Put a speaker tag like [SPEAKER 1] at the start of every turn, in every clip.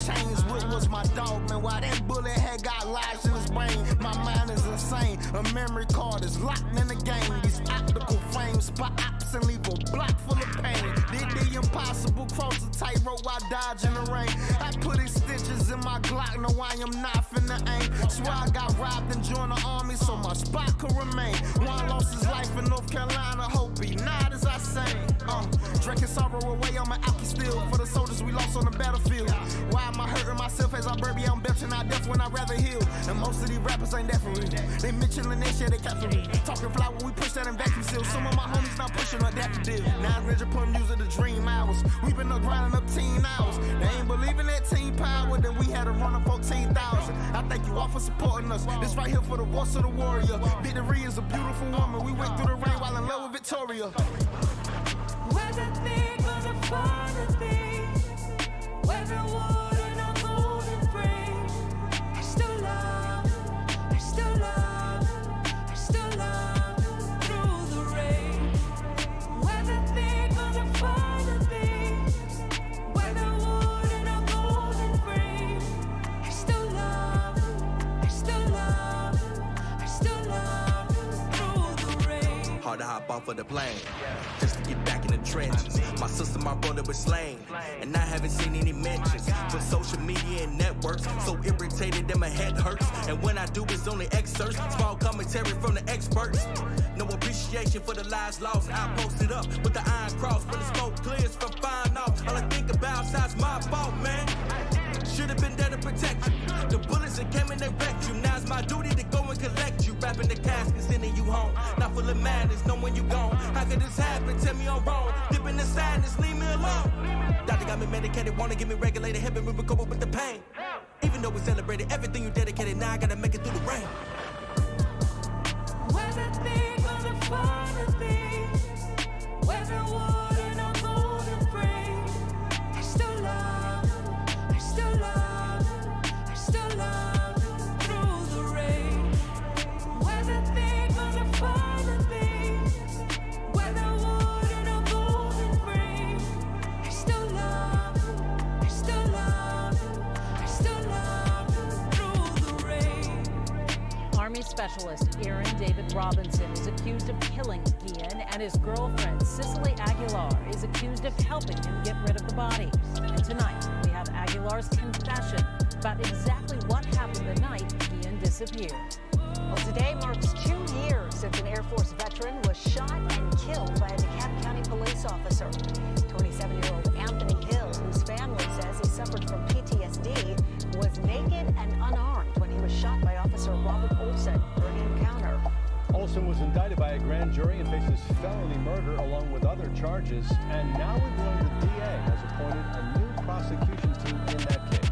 [SPEAKER 1] chains with was my dog, man. Why that bullet had got lodged in his brain? My mind is insane. A memory card is locked in the game. These optical frames spot ops and leave a block full of pain. Did the impossible, cross the tightrope while dodging the rain. I put these stitches in my Glock, no I am not finna aim. Swear I got robbed and joined the army so my spot could remain. One lost his life in North Carolina, hope he not as I sing. Drinking sorrow away on my alky still for the soldiers we lost on the battlefield. Why am I hurting myself as I burby on belching out death when I'd rather heal? And most of these rappers ain't that for real. They mentioning that shit, they cap for real. Talking fly when we push that in vacuum seal. Some of my homies not pushing up that for deal. 900 put music to dream hours. We been up grinding up teen hours. They ain't believing that team power, then we had a run of 14,000. I thank you all for supporting us. This right here for the voice of the warrior. Victory is a beautiful woman. We went through the rain while in love with Victoria.
[SPEAKER 2] Whether they're gonna find a thing, whether wood and a golden frame, I still love, I still love, I still love through the rain. Whether they're gonna find a thing, whether wood and a golden frame, I still love, I still love, I still love through the rain.
[SPEAKER 3] Hard to hop off of the plane, just to get back in the trenches. My sister, my brother was slain, and I haven't seen any mentions from social media and networks. So irritated that my head hurts, and when I do it's only excerpts, small commentary from the experts. No appreciation for the lives lost. I posted up with the iron cross when the smoke clears from fine off. All I think about is my fault, man. Should've been there to protect you. The bullets that came and they wrecked you. Now it's my duty to go and collect you. Wrapping the casket, sending you home. Not full of madness, knowing you gone. How could this happen? Tell me I'm wrong. Dip in the sadness, leave me alone. Doctor got me medicated, wanna get me regulated. Helping me recover with the pain. Even though we celebrated everything you dedicated, now I gotta make it through the rain.
[SPEAKER 2] Whether they're gonna find a thing, whether wood and a golden frame, I still love, I still love, I still love through the rain. Whether they're gonna find a thing, whether wood and a golden frame, I still love, I still love, I still love through the rain.
[SPEAKER 4] Army Specialist Aaron David Robinson is accused of killing Guillen, and his girlfriend Cicely Aguilar is accused of helping him get rid of the body. And tonight, we have Aguilar's confession about exactly what happened the night Guillen disappeared.
[SPEAKER 5] Well, today marks 2 years since an Air Force veteran was shot and killed by a DeKalb County police officer. 27-year-old Anthony Hill, whose family says he suffered from PTSD, was naked and unarmed when he was shot by Officer Robert Olson during an encounter.
[SPEAKER 6] Olson was indicted by a grand jury and faces felony murder along with other charges. And now we've learned the DA has appointed a new prosecution team in that case.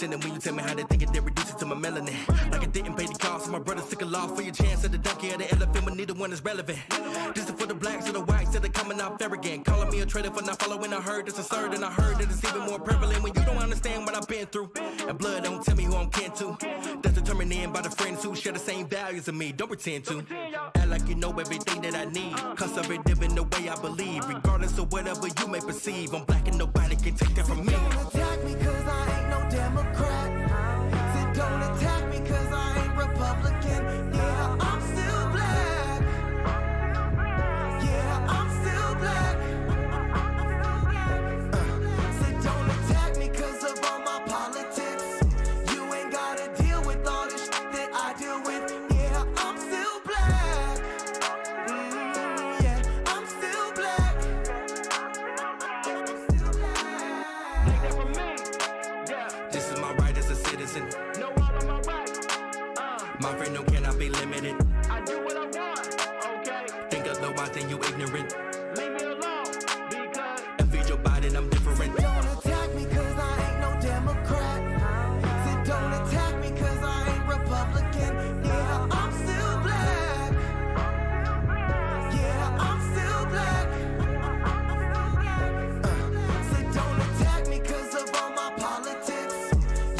[SPEAKER 3] When you tell me how they think it, they reduce it to my melanin. Like I didn't pay the cost, so my brothers took a loss for your chance of the donkey or the elephant, but neither one is relevant. This is for the blacks or the whites that are coming off arrogant. Calling me a traitor for not following, I heard that's absurd, and I heard that it's even more prevalent when you don't understand what I've been through. And blood don't tell me who I'm kin to. That's determined in by the friends who share the same values as me. Don't pretend to act like you know everything that I need. Conservative in the way I believe, regardless of whatever you may perceive. I'm black and nobody can take that from me.
[SPEAKER 7] Don't attack me cause I ain't no Democrat. Said don't attack me cause I ain't Republican. Yeah, I'm still black. Yeah, I'm still black. Said don't attack me cause of all my politics. You ain't gotta deal with all this shit that I deal with. Yeah,
[SPEAKER 3] freedom cannot be limited.
[SPEAKER 1] I do what I want, okay?
[SPEAKER 3] Think otherwise, then you ignorant.
[SPEAKER 1] Leave me alone, because
[SPEAKER 3] And feed your body, and I'm different.
[SPEAKER 7] Don't attack me cause I ain't no Democrat. Said don't attack me cause I ain't Republican. Yeah, I'm still black. Yeah, I'm still black. Said don't attack me cause of all my politics.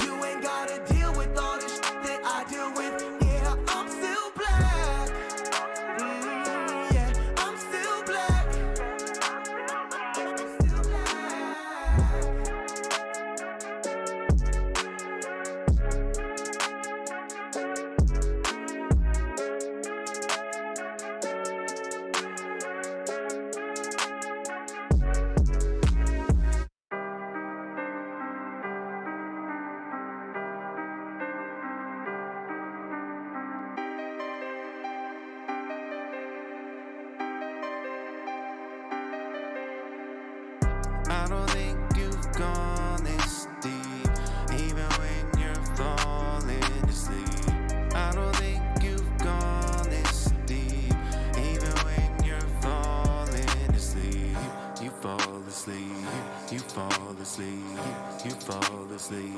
[SPEAKER 7] You ain't gotta deal with all this shit that I deal with. Yeah, I'm still black. Yeah, I'm still black. I'm still black. I don't think you've gone this deep, even when you're falling asleep. I don't think you've gone this deep, even when you're falling asleep. You fall asleep, you fall asleep, you fall asleep,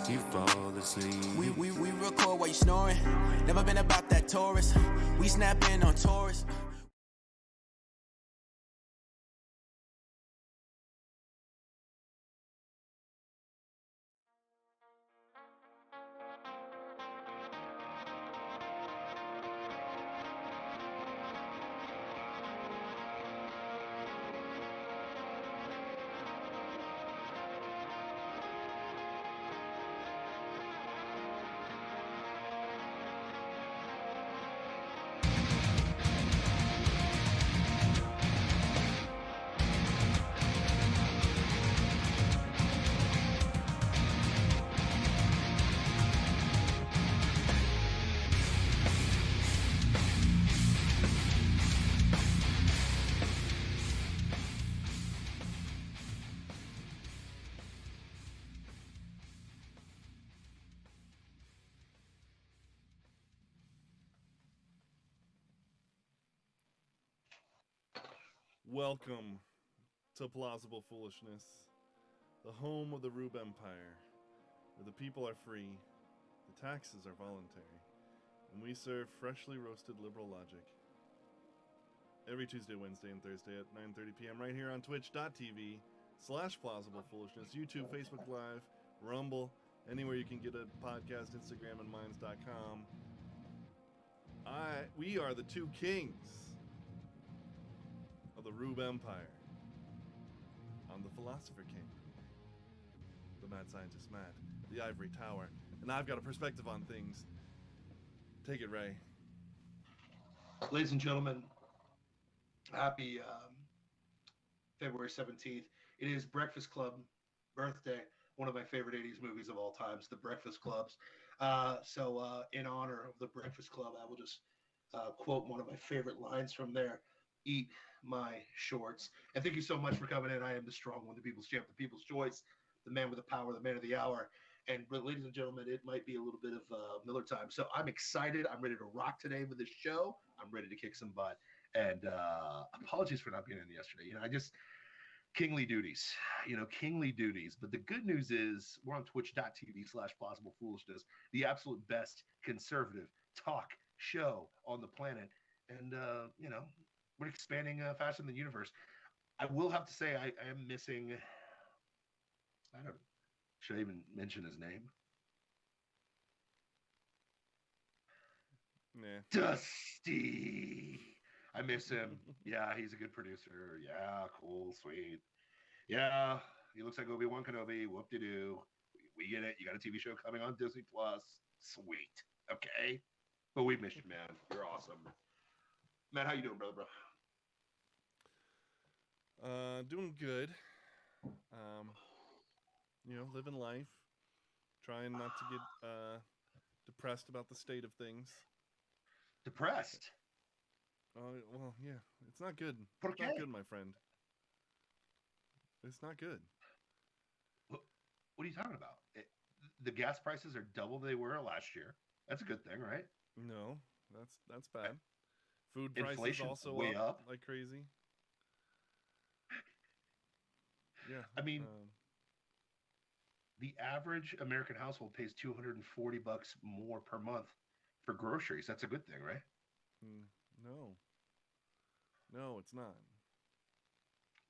[SPEAKER 7] you fall asleep.
[SPEAKER 3] We record while you snoring. Never been about that tourist. We snap in on tourists.
[SPEAKER 8] Welcome to Plausible Foolishness, the home of the Rube Empire, where the people are free, the taxes are voluntary, and we serve freshly roasted liberal logic. Every Tuesday, Wednesday, and Thursday at 9:30 p.m. right here on twitch.tv/plausiblepoolishness, YouTube, Facebook Live, Rumble, anywhere you can get a podcast, Instagram, and minds.com. We are the two kings of the Rube Empire. I'm the Philosopher King, the Mad Scientist Matt, the Ivory Tower, and I've got a perspective on things. Take it, Ray.
[SPEAKER 9] Ladies and gentlemen, happy February 17th. It is Breakfast Club birthday, one of my favorite 80s movies of all times, The Breakfast Clubs. So in honor of The Breakfast Club, I will just quote one of my favorite lines from there: "Eat my shorts." And thank you so much for coming in. I am the strong one, the people's champ, the people's choice, the man with the power, the man of the hour. And ladies and gentlemen, it might be a little bit of Miller time. So I'm excited. I'm ready to rock today with this show. I'm ready to kick some butt. And apologies for not being in yesterday. Kingly duties, kingly duties. But the good news is we're on twitch.tv/plausiblepoolishness, the absolute best conservative talk show on the planet. And, we're expanding faster than the universe. I will have to say I am missing, should I even mention his name?
[SPEAKER 8] Nah.
[SPEAKER 9] Dusty. I miss him. Yeah, he's a good producer. Yeah, cool, sweet. Yeah, he looks like Obi-Wan Kenobi. Whoop-de-doo. We get it. You got a TV show coming on Disney Plus. Sweet. Okay. But we missed you, man. You're awesome. Matt, how you doing, brother, bro?
[SPEAKER 8] Doing good. Living life. Trying not to get depressed about the state of things.
[SPEAKER 9] Depressed?
[SPEAKER 8] Well, yeah. It's not good.
[SPEAKER 9] ¿Por
[SPEAKER 8] It's not
[SPEAKER 9] qué?
[SPEAKER 8] good, my friend. It's not good.
[SPEAKER 9] What are you talking about? The gas prices are double they were last year. That's a good thing, right?
[SPEAKER 8] No, that's bad. Food prices
[SPEAKER 9] Inflation's
[SPEAKER 8] also
[SPEAKER 9] way up.
[SPEAKER 8] like crazy. Yeah.
[SPEAKER 9] I mean, the average American household pays $240 more per month for groceries. That's a good thing, right?
[SPEAKER 8] No. No, it's not.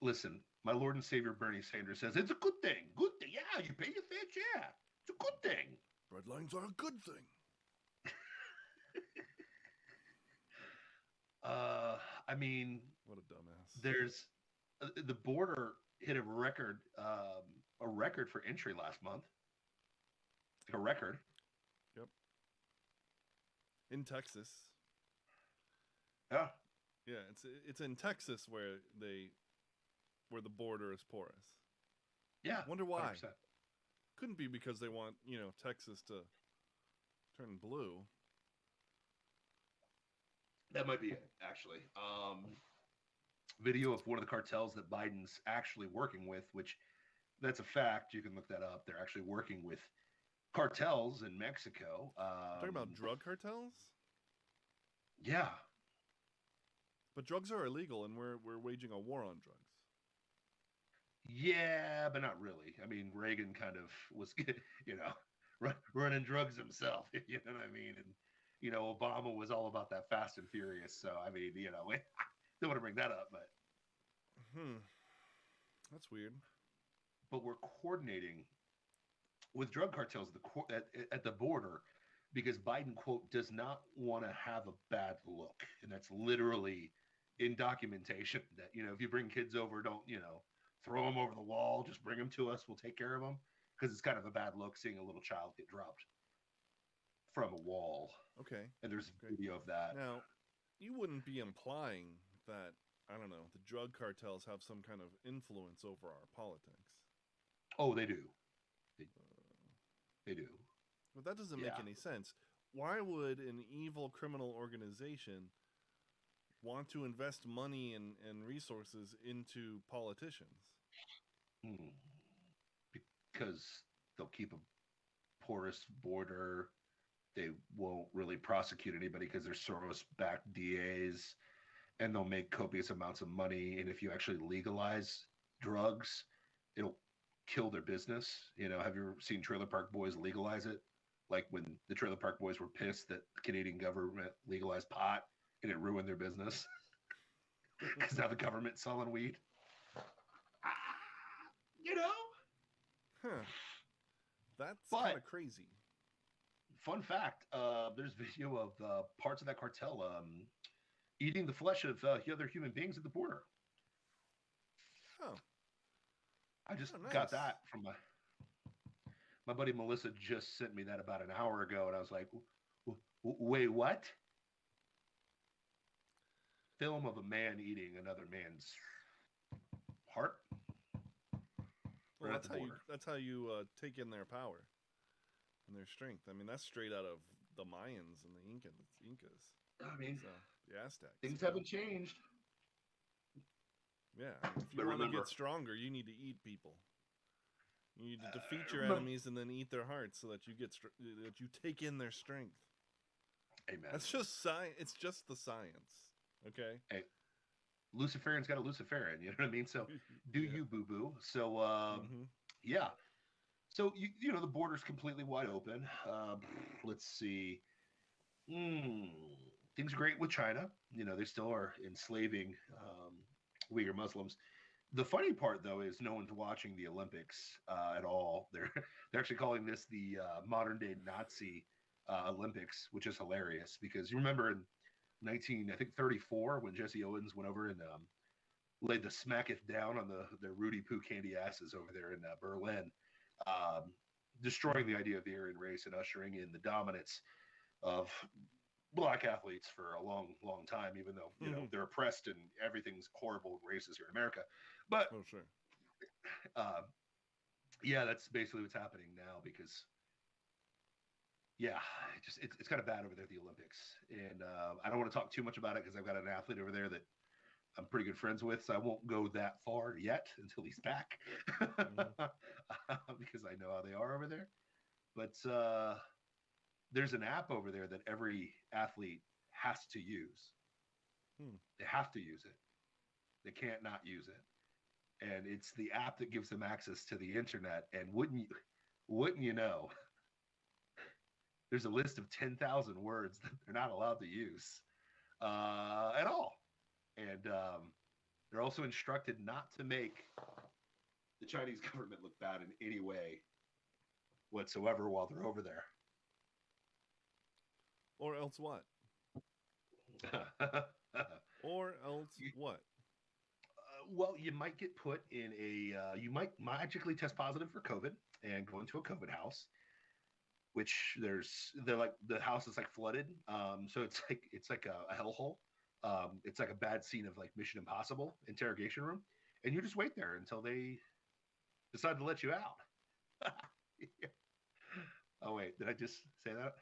[SPEAKER 9] Listen, my Lord and Savior Bernie Sanders says it's a good thing. Good thing. Yeah, you pay your fair share. It's a good thing.
[SPEAKER 8] Breadlines are a good thing.
[SPEAKER 9] I mean,
[SPEAKER 8] What a dumbass.
[SPEAKER 9] there's the border hit a record for entry last month. Like a record.
[SPEAKER 8] Yep. In Texas.
[SPEAKER 9] Yeah.
[SPEAKER 8] Yeah, it's in Texas where the border is porous.
[SPEAKER 9] Yeah.
[SPEAKER 8] Wonder why.
[SPEAKER 9] 100%.
[SPEAKER 8] Couldn't be because they want, Texas to turn blue.
[SPEAKER 9] That might be it, actually. Video of one of the cartels that Biden's actually working with, which that's a fact. You can look that up. They're actually working with cartels in Mexico.
[SPEAKER 8] Talking about drug cartels?
[SPEAKER 9] Yeah.
[SPEAKER 8] But drugs are illegal, and we're waging a war on drugs.
[SPEAKER 9] Yeah, but not really. I mean, Reagan kind of was, running drugs himself. You know what I mean? And Obama was all about that Fast and Furious. So I mean, don't want to bring that up, but
[SPEAKER 8] That's weird.
[SPEAKER 9] But we're coordinating with drug cartels at the border because Biden, quote, does not want to have a bad look. And that's literally in documentation that, if you bring kids over, don't, throw them over the wall, just bring them to us. We'll take care of them. Because it's kind of a bad look seeing a little child get dropped from a wall.
[SPEAKER 8] Okay.
[SPEAKER 9] And there's video of that.
[SPEAKER 8] Now, you wouldn't be implying that, I don't know, the drug cartels have some kind of influence over our politics.
[SPEAKER 9] Oh, they do. They do.
[SPEAKER 8] But that doesn't make any sense. Why would an evil criminal organization want to invest money and resources into politicians?
[SPEAKER 9] Because they'll keep a porous border. They won't really prosecute anybody because they're Soros-backed DAs, and they'll make copious amounts of money. And if you actually legalize drugs, it'll kill their business. Have you ever seen Trailer Park Boys legalize it? Like when the Trailer Park Boys were pissed that the Canadian government legalized pot and it ruined their business because now the government's selling weed.
[SPEAKER 8] Huh. That's kind of crazy.
[SPEAKER 9] Fun fact, there's video of parts of that cartel eating the flesh of other human beings at the border.
[SPEAKER 8] Oh.
[SPEAKER 9] I just
[SPEAKER 8] nice.
[SPEAKER 9] got that from my buddy Melissa just sent me that about an hour ago, and I was like, wait, what? Film of a man eating another man's heart?
[SPEAKER 8] Well, that's how you take in their power and their strength. I mean, that's straight out of the Mayans and the Incas.
[SPEAKER 9] I mean,
[SPEAKER 8] the Aztecs.
[SPEAKER 9] Things haven't changed.
[SPEAKER 8] Yeah, if you want to get stronger, you need to eat people. You need to defeat your enemies and then eat their hearts so that you that you take in their strength.
[SPEAKER 9] Amen.
[SPEAKER 8] That's just science. It's just the science. Okay.
[SPEAKER 9] Hey, Luciferian's got a Luciferian. You know what I mean? So do you, boo boo? So yeah. So the border's completely wide open. Let's see. Things are great with China. They still are enslaving Uyghur Muslims. The funny part, though, is no one's watching the Olympics at all. They're actually calling this the modern day Nazi Olympics, which is hilarious because you remember in 1934 when Jesse Owens went over and laid the smacketh down on their Rudy Poo candy asses over there in Berlin, destroying the idea of the Aryan race and ushering in the dominance of black athletes for a long, long time, even though they're oppressed and everything's horrible and racist here in America. But yeah, that's basically what's happening now because it's kind of bad over there at the Olympics, and I don't want to talk too much about it because I've got an athlete over there that I'm pretty good friends with, so I won't go that far yet until he's back because I know how they are over there. But there's an app over there that every athlete has to use. They have to use it. They can't not use it. And it's the app that gives them access to the internet. And wouldn't you know, there's a list of 10,000 words that they're not allowed to use at all. And they're also instructed not to make the Chinese government look bad in any way whatsoever while they're over there.
[SPEAKER 8] Or else what? Or else what?
[SPEAKER 9] Well, you might get put in you might magically test positive for COVID and go into a COVID house, which the house is like flooded. So it's like a hellhole. It's like a bad scene of like Mission Impossible interrogation room, and you just wait there until they decide to let you out. Yeah. Oh wait, did I just say that?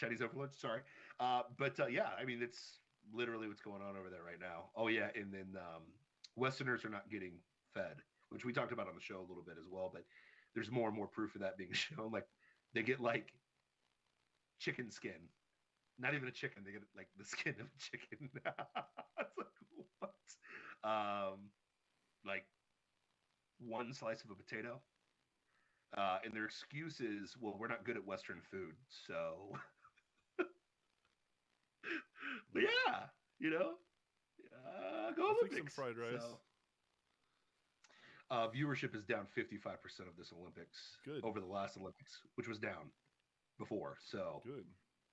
[SPEAKER 9] Chinese overlords, sorry. But yeah, I mean, it's literally what's going on over there right now. Oh yeah, and then Westerners are not getting fed, which we talked about on the show a little bit as well. But there's more and more proof of that being shown. Like they get like chicken skin, not even a chicken. They get like the skin of a chicken. It's like what? Like one slice of a potato. And their excuse is, well, we're not good at Western food, so. But yeah, go Olympics.
[SPEAKER 8] Some fried rice.
[SPEAKER 9] So, viewership is down 55% of this Olympics.
[SPEAKER 8] Good.
[SPEAKER 9] Over the last Olympics, which was down before. So
[SPEAKER 8] good.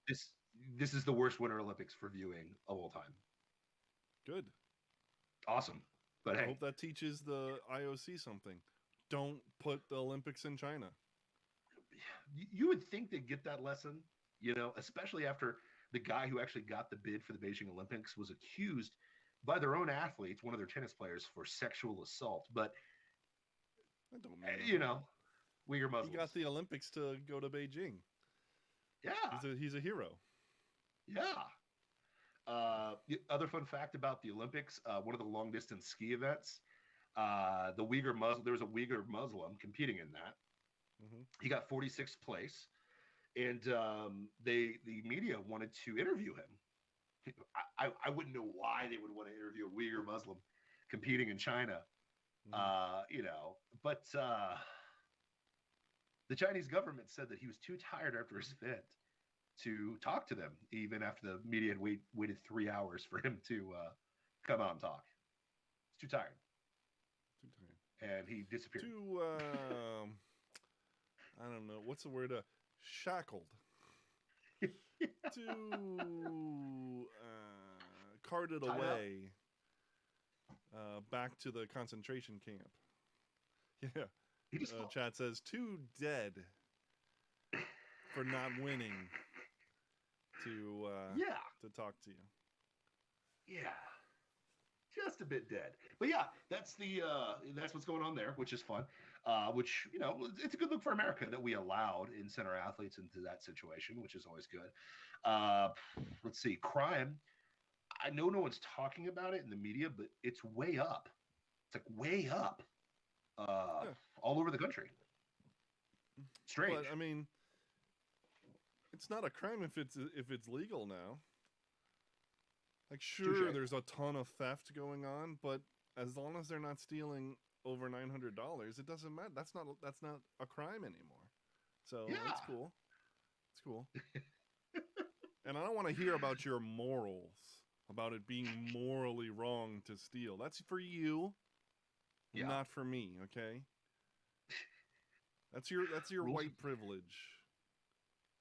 [SPEAKER 9] This is the worst Winter Olympics for viewing of all time.
[SPEAKER 8] Good.
[SPEAKER 9] Awesome. But
[SPEAKER 8] I
[SPEAKER 9] hey,
[SPEAKER 8] hope that teaches the IOC something. Don't put the Olympics in China.
[SPEAKER 9] You would think they'd get that lesson, especially after the guy who actually got the bid for the Beijing Olympics was accused by their own athletes, one of their tennis players, for sexual assault. But,
[SPEAKER 8] I don't know.
[SPEAKER 9] Uyghur Muslims.
[SPEAKER 8] He got the Olympics to go to Beijing.
[SPEAKER 9] Yeah.
[SPEAKER 8] He's a hero.
[SPEAKER 9] Yeah. The other fun fact about the Olympics, one of the long distance ski events, there was a Uyghur Muslim competing in that.
[SPEAKER 8] Mm-hmm.
[SPEAKER 9] He got 46th place, and the media wanted to interview him. I wouldn't know why they would want to interview a Uyghur Muslim competing in China, but the Chinese government said that he was too tired after his event to talk to them, even after the media had waited 3 hours for him to come out and talk. He's too tired. And he disappeared.
[SPEAKER 8] Too, I don't know, what's the word? Shackled. Too carted
[SPEAKER 9] Tied
[SPEAKER 8] away back to the concentration camp. Yeah.
[SPEAKER 9] He just
[SPEAKER 8] Chat says, too dead for not winning to talk to you.
[SPEAKER 9] Yeah. Just a bit dead. But yeah, that's what's going on there, which is fun. Which, it's a good look for America that we allowed and sent our athletes into that situation, which is always good. Let's see, crime. I know no one's talking about it in the media, but it's way up. It's like way up all over the country. Strange.
[SPEAKER 8] But, I mean, it's not a crime if it's legal now. Like, sure,
[SPEAKER 9] Touché.
[SPEAKER 8] There's a ton of theft going on, but as long as they're not stealing over $900, it doesn't matter. That's not a crime anymore. So
[SPEAKER 9] Yeah.
[SPEAKER 8] It's cool. It's cool. And I don't want to hear about your morals, about it being morally wrong to steal. That's for you, not for me. Okay. That's your white privilege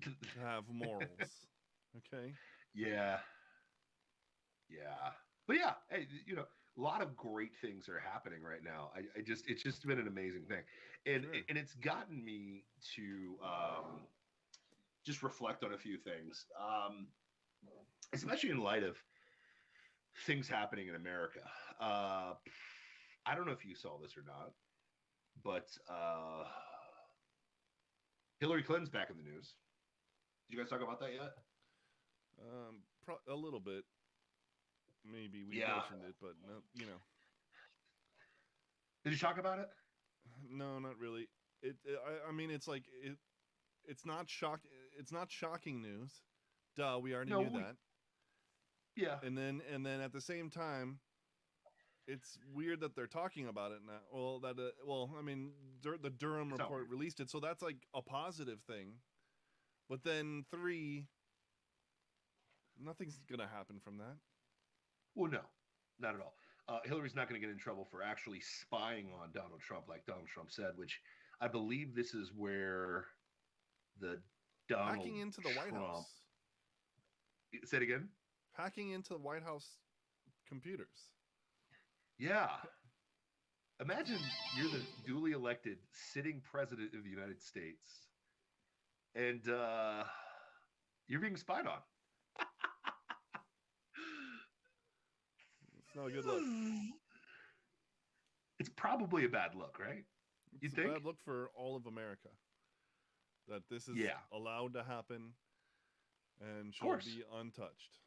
[SPEAKER 8] to have morals. Okay.
[SPEAKER 9] Yeah. But yeah, hey, a lot of great things are happening right now. It's just been an amazing thing. And
[SPEAKER 8] Sure.
[SPEAKER 9] and it's gotten me to just reflect on a few things. Especially in light of things happening in America. I don't know if you saw this or not, but Hillary Clinton's back in the news. Did you guys talk about that yet?
[SPEAKER 8] A little bit. Maybe we
[SPEAKER 9] Yeah.
[SPEAKER 8] mentioned it, but no,
[SPEAKER 9] Did you talk about it?
[SPEAKER 8] No, not really. I mean, it's like it's not shocking news. Duh, we already
[SPEAKER 9] No,
[SPEAKER 8] knew that.
[SPEAKER 9] Yeah.
[SPEAKER 8] And then at the same time, it's weird that they're talking about it now. Well, I mean, the Durham
[SPEAKER 9] It's not
[SPEAKER 8] report
[SPEAKER 9] weird.
[SPEAKER 8] released it, so that's like a positive thing. But then 3, nothing's gonna happen from that.
[SPEAKER 9] Well, no, not at all. Hillary's not going to get in trouble for actually spying on Donald Trump, like Donald Trump said, which I believe this is where the Donald
[SPEAKER 8] Hacking into the White
[SPEAKER 9] Trump.
[SPEAKER 8] House.
[SPEAKER 9] Say it again.
[SPEAKER 8] Hacking into the White House computers.
[SPEAKER 9] Yeah. Imagine you're the duly elected sitting president of the United States, and you're being spied on.
[SPEAKER 8] It's not a good look.
[SPEAKER 9] It's probably a bad look, right? You
[SPEAKER 8] It's a
[SPEAKER 9] think?
[SPEAKER 8] bad look for all of America. That this is
[SPEAKER 9] Yeah.
[SPEAKER 8] allowed to happen and should
[SPEAKER 9] course.
[SPEAKER 8] be untouched.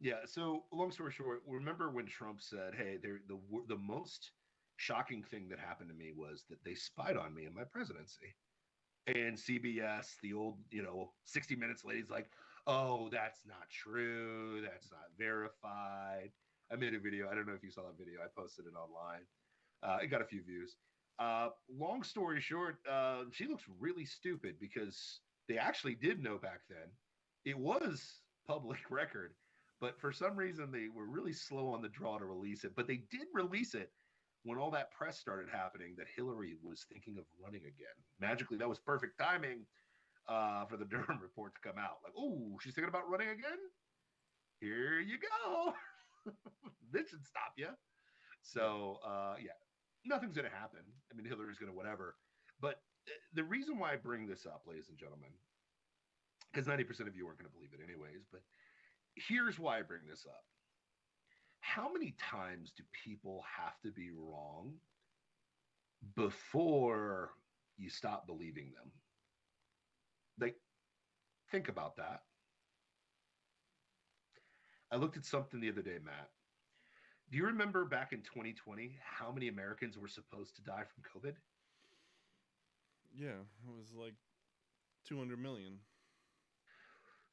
[SPEAKER 9] Yeah. So, long story short, remember when Trump said, "Hey, the most shocking thing that happened to me was that they spied on me in my presidency." And CBS, the old 60 Minutes lady's like, "Oh, that's not true. That's not verified." I made a video. I don't know if you saw that video. I posted it online. It got a few views. Long story short, she looks really stupid because they actually did know back then. It was public record, but for some reason they were really slow on the draw to release it. But they did release it when all that press started happening that Hillary was thinking of running again. Magically, that was perfect timing for the Durham report to come out. Like, oh, she's thinking about running again? Here you go. This should stop you. So, yeah, nothing's going to happen. I mean, Hillary's going to whatever. But the reason why I bring this up, ladies and gentlemen, because 90% of you aren't going to believe it anyways, but here's why I bring this up. How many times do people have to be wrong before you stop believing them? Like, think about that. I looked at something the other day, Matt. Do you remember back in 2020 how many Americans were supposed to die from COVID?
[SPEAKER 8] Yeah, it was like 200 million.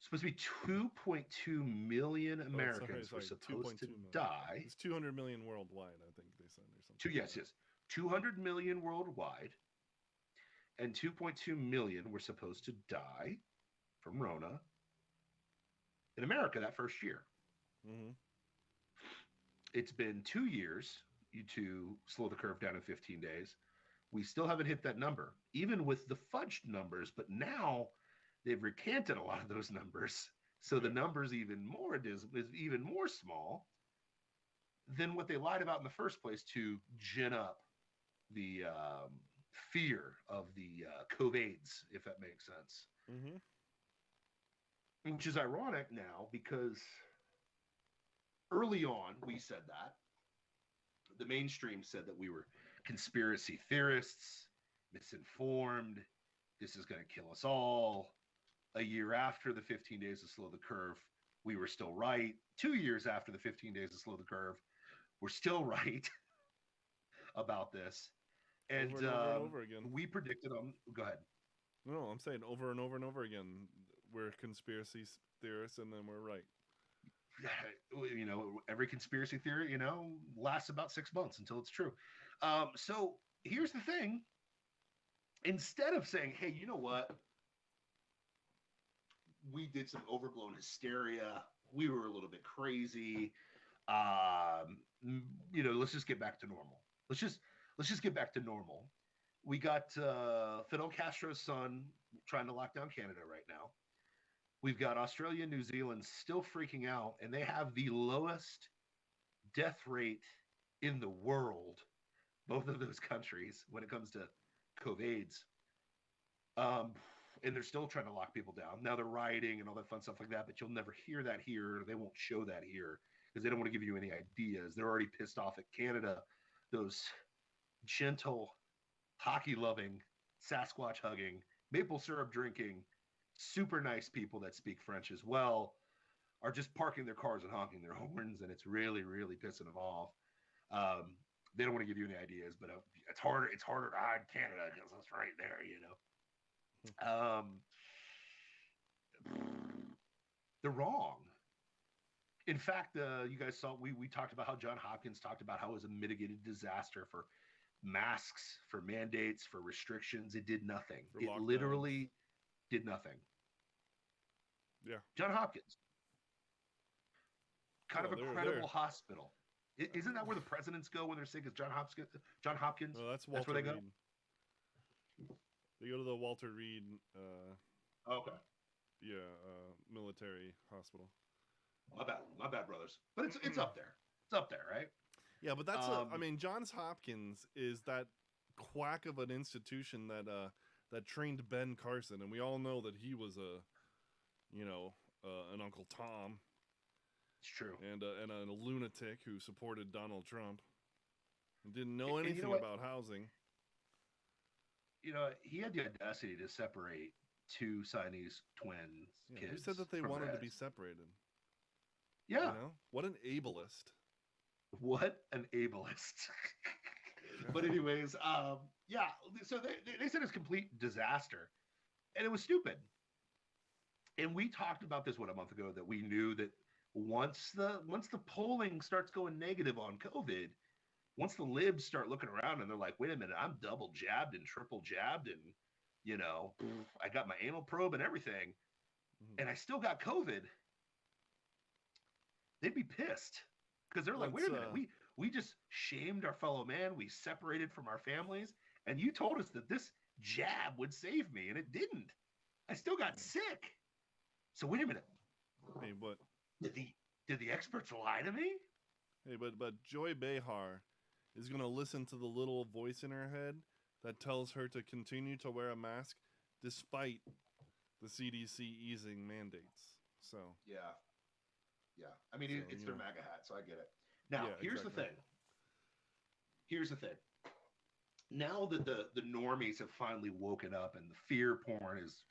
[SPEAKER 9] Supposed to be 2.2 million Americans were supposed to
[SPEAKER 8] 2.2 million.
[SPEAKER 9] die.
[SPEAKER 8] It's 200 million worldwide, I think they said, or something.
[SPEAKER 9] Yes. 200 million worldwide, and 2.2 million were supposed to die from Rona in America that first year.
[SPEAKER 8] Mm-hmm.
[SPEAKER 9] It's been 2 years to slow the curve down in 15 days. We still haven't hit that number, even with the fudged numbers. But now they've recanted a lot of those numbers. So the number's even more is even more small than what they lied about in the first place to gin up the fear of the COVIDs, if that makes sense.
[SPEAKER 8] Mm-hmm.
[SPEAKER 9] Which is ironic now because early on we said that. The mainstream said that we were conspiracy theorists, misinformed. This is going to kill us all. A year after the 15 days to slow the curve, we were still right. 2 years after the 15 days to slow the curve, we're still right about this. And
[SPEAKER 8] over and over again.
[SPEAKER 9] We predicted on. Go ahead.
[SPEAKER 8] No, I'm saying over and over and over again, we're conspiracy theorists, and then we're right.
[SPEAKER 9] Every conspiracy theory, lasts about 6 months until it's true. So here's the thing. Instead of saying, hey, you know what? We did some overblown hysteria. We were a little bit crazy. Let's just get back to normal. Let's just get back to normal. We got Fidel Castro's son trying to lock down Canada right now. We've got Australia and New Zealand still freaking out, and they have the lowest death rate in the world, both of those countries, when it comes to COVIDs. And they're still trying to lock people down. Now they're rioting and all that fun stuff like that, but you'll never hear that here. They won't show that here because they don't want to give you any ideas. They're already pissed off at Canada, those gentle, hockey-loving, Sasquatch-hugging, maple syrup drinking, super nice people that speak French as well are just parking their cars and honking their horns, and it's really, really pissing them off. They don't want to give you any ideas, but it's harder to hide Canada because it's right there, Um, they're wrong. In fact, you guys saw we talked about how John Hopkins talked about how it was a mitigated disaster for masks, for mandates, for restrictions. It did nothing.
[SPEAKER 8] For
[SPEAKER 9] It
[SPEAKER 8] lockdowns.
[SPEAKER 9] literally did nothing.
[SPEAKER 8] Yeah.
[SPEAKER 9] John Hopkins, kind
[SPEAKER 8] Oh,
[SPEAKER 9] of a
[SPEAKER 8] they're
[SPEAKER 9] credible
[SPEAKER 8] there.
[SPEAKER 9] hospital. Isn't that where the presidents go when they're sick? Is John Hopkins? John Hopkins.
[SPEAKER 8] No, that's Walter
[SPEAKER 9] where they
[SPEAKER 8] Reed. They go to the Walter Reed,
[SPEAKER 9] go. Okay,
[SPEAKER 8] military hospital.
[SPEAKER 9] my bad, brothers. But it's up there. It's up there, right?
[SPEAKER 8] Yeah, but that's I
[SPEAKER 9] Um,
[SPEAKER 8] mean, Johns Hopkins is that quack of an institution that that trained Ben Carson, and we all know that he was an Uncle Tom
[SPEAKER 9] It's true.
[SPEAKER 8] and a lunatic who supported Donald Trump and didn't know
[SPEAKER 9] And you
[SPEAKER 8] anything
[SPEAKER 9] know what?
[SPEAKER 8] about housing.
[SPEAKER 9] You know, he had the audacity to separate two Siamese twins
[SPEAKER 8] Yeah,
[SPEAKER 9] kids.
[SPEAKER 8] who said that they
[SPEAKER 9] from
[SPEAKER 8] wanted to
[SPEAKER 9] their
[SPEAKER 8] be
[SPEAKER 9] heads.
[SPEAKER 8] separated?
[SPEAKER 9] Yeah.
[SPEAKER 8] You know, what an ableist.
[SPEAKER 9] What an ableist. But anyways, yeah. So they said it's complete disaster, and it was stupid. And we talked about this a month ago, that we knew that once the polling starts going negative on COVID, once the libs start looking around and they're like, wait a minute, I'm double jabbed and triple jabbed, and I got my anal probe and everything,
[SPEAKER 8] Mhm.
[SPEAKER 9] and I still got COVID, they'd be pissed because they're like, wait a minute, we just shamed our fellow man, we separated from our families, and you told us that this jab would save me, and it didn't. I still got sick. So wait a minute,
[SPEAKER 8] Hey, but
[SPEAKER 9] did the experts lie to me?
[SPEAKER 8] but Joy Behar is gonna listen to the little voice in her head that tells her to continue to wear a mask despite the CDC easing mandates. So
[SPEAKER 9] Yeah. I mean,
[SPEAKER 8] So,
[SPEAKER 9] it's
[SPEAKER 8] you
[SPEAKER 9] their
[SPEAKER 8] know.
[SPEAKER 9] MAGA hat, so I get it. Now,
[SPEAKER 8] Yeah,
[SPEAKER 9] here's
[SPEAKER 8] exactly.
[SPEAKER 9] the thing. Here's the thing. Now that the normies have finally woken up and the fear porn is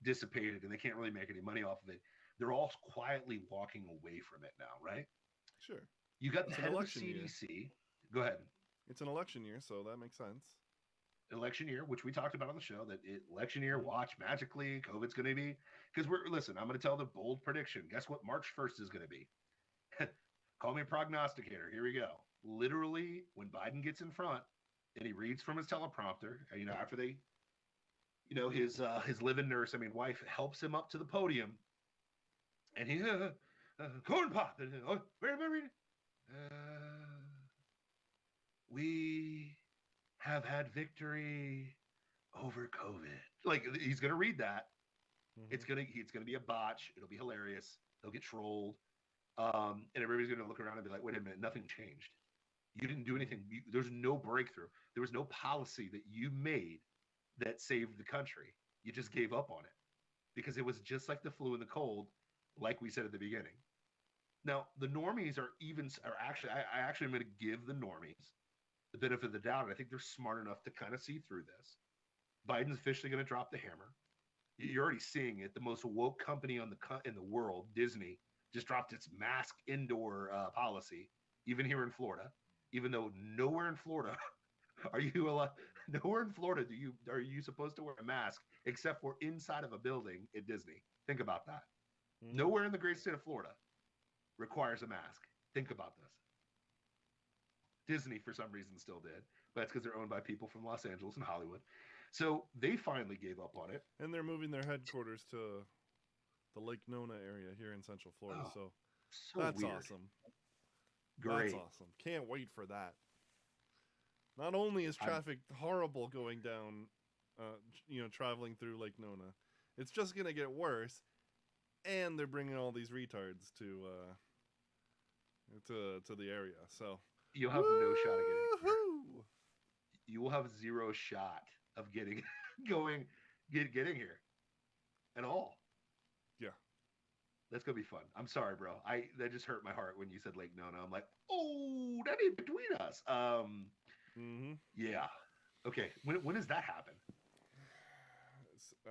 [SPEAKER 9] dissipated and they can't really make any money off of it, they're all quietly walking away from it now, right?
[SPEAKER 8] sure,
[SPEAKER 9] You got the
[SPEAKER 8] It's an
[SPEAKER 9] head of the
[SPEAKER 8] election year.
[SPEAKER 9] CDC. Go ahead.
[SPEAKER 8] it's an election year, so that makes sense.
[SPEAKER 9] Election year, which we talked about on the show, that election year, watch magically, COVID's going to be, because listen, I'm going to tell the bold prediction. Guess what March 1st is going to be? Call me a prognosticator. Here we go. Literally, when Biden gets in front and he reads from his teleprompter, after they, his live-in nurse, wife, helps him up to the podium, and he, corn pop, where am I reading? We have had victory over COVID. Like, he's gonna read that.
[SPEAKER 8] Mhm.
[SPEAKER 9] It's gonna be a botch. It'll be hilarious. They'll get trolled, and everybody's gonna look around and be like, "Wait a minute, nothing changed. You didn't do anything. There's no breakthrough. There was no policy that you made that saved the country. You just gave up on it because it was just like the flu and the cold, like we said at the beginning." Now, the normies are actually, I actually am going to give the normies the benefit of the doubt, and I think they're smart enough to kind of see through this. Biden's officially going to drop the hammer. You're already seeing it. The most woke company in the world, Disney, just dropped its mask indoor policy, even here in Florida. Even though nowhere in Florida are you allowed. Nowhere in Florida are you supposed to wear a mask except for inside of a building at Disney. Think about that.
[SPEAKER 8] Mhm.
[SPEAKER 9] Nowhere in the great state of Florida requires a mask. Think about this. Disney, for some reason, still did, but that's because they're owned by people from Los Angeles and Hollywood. So they finally gave up on it.
[SPEAKER 8] And they're moving their headquarters to the Lake Nona area here in Central Florida.
[SPEAKER 9] Oh,
[SPEAKER 8] So
[SPEAKER 9] So
[SPEAKER 8] that's
[SPEAKER 9] weird.
[SPEAKER 8] awesome.
[SPEAKER 9] Great.
[SPEAKER 8] That's awesome. Can't wait for that. Not only is traffic horrible going down, traveling through Lake Nona, it's just gonna get worse. And they're bringing all these retards to the area. So
[SPEAKER 9] You'll have no shot of getting here.
[SPEAKER 8] woohoo!
[SPEAKER 9] You will have zero shot of getting getting here at all.
[SPEAKER 8] Yeah.
[SPEAKER 9] That's gonna be fun. I'm sorry, bro. That just hurt my heart when you said Lake Nona. I'm like, oh, that ain't between us.
[SPEAKER 8] Mm-hmm.
[SPEAKER 9] Yeah. Okay. When does that happen?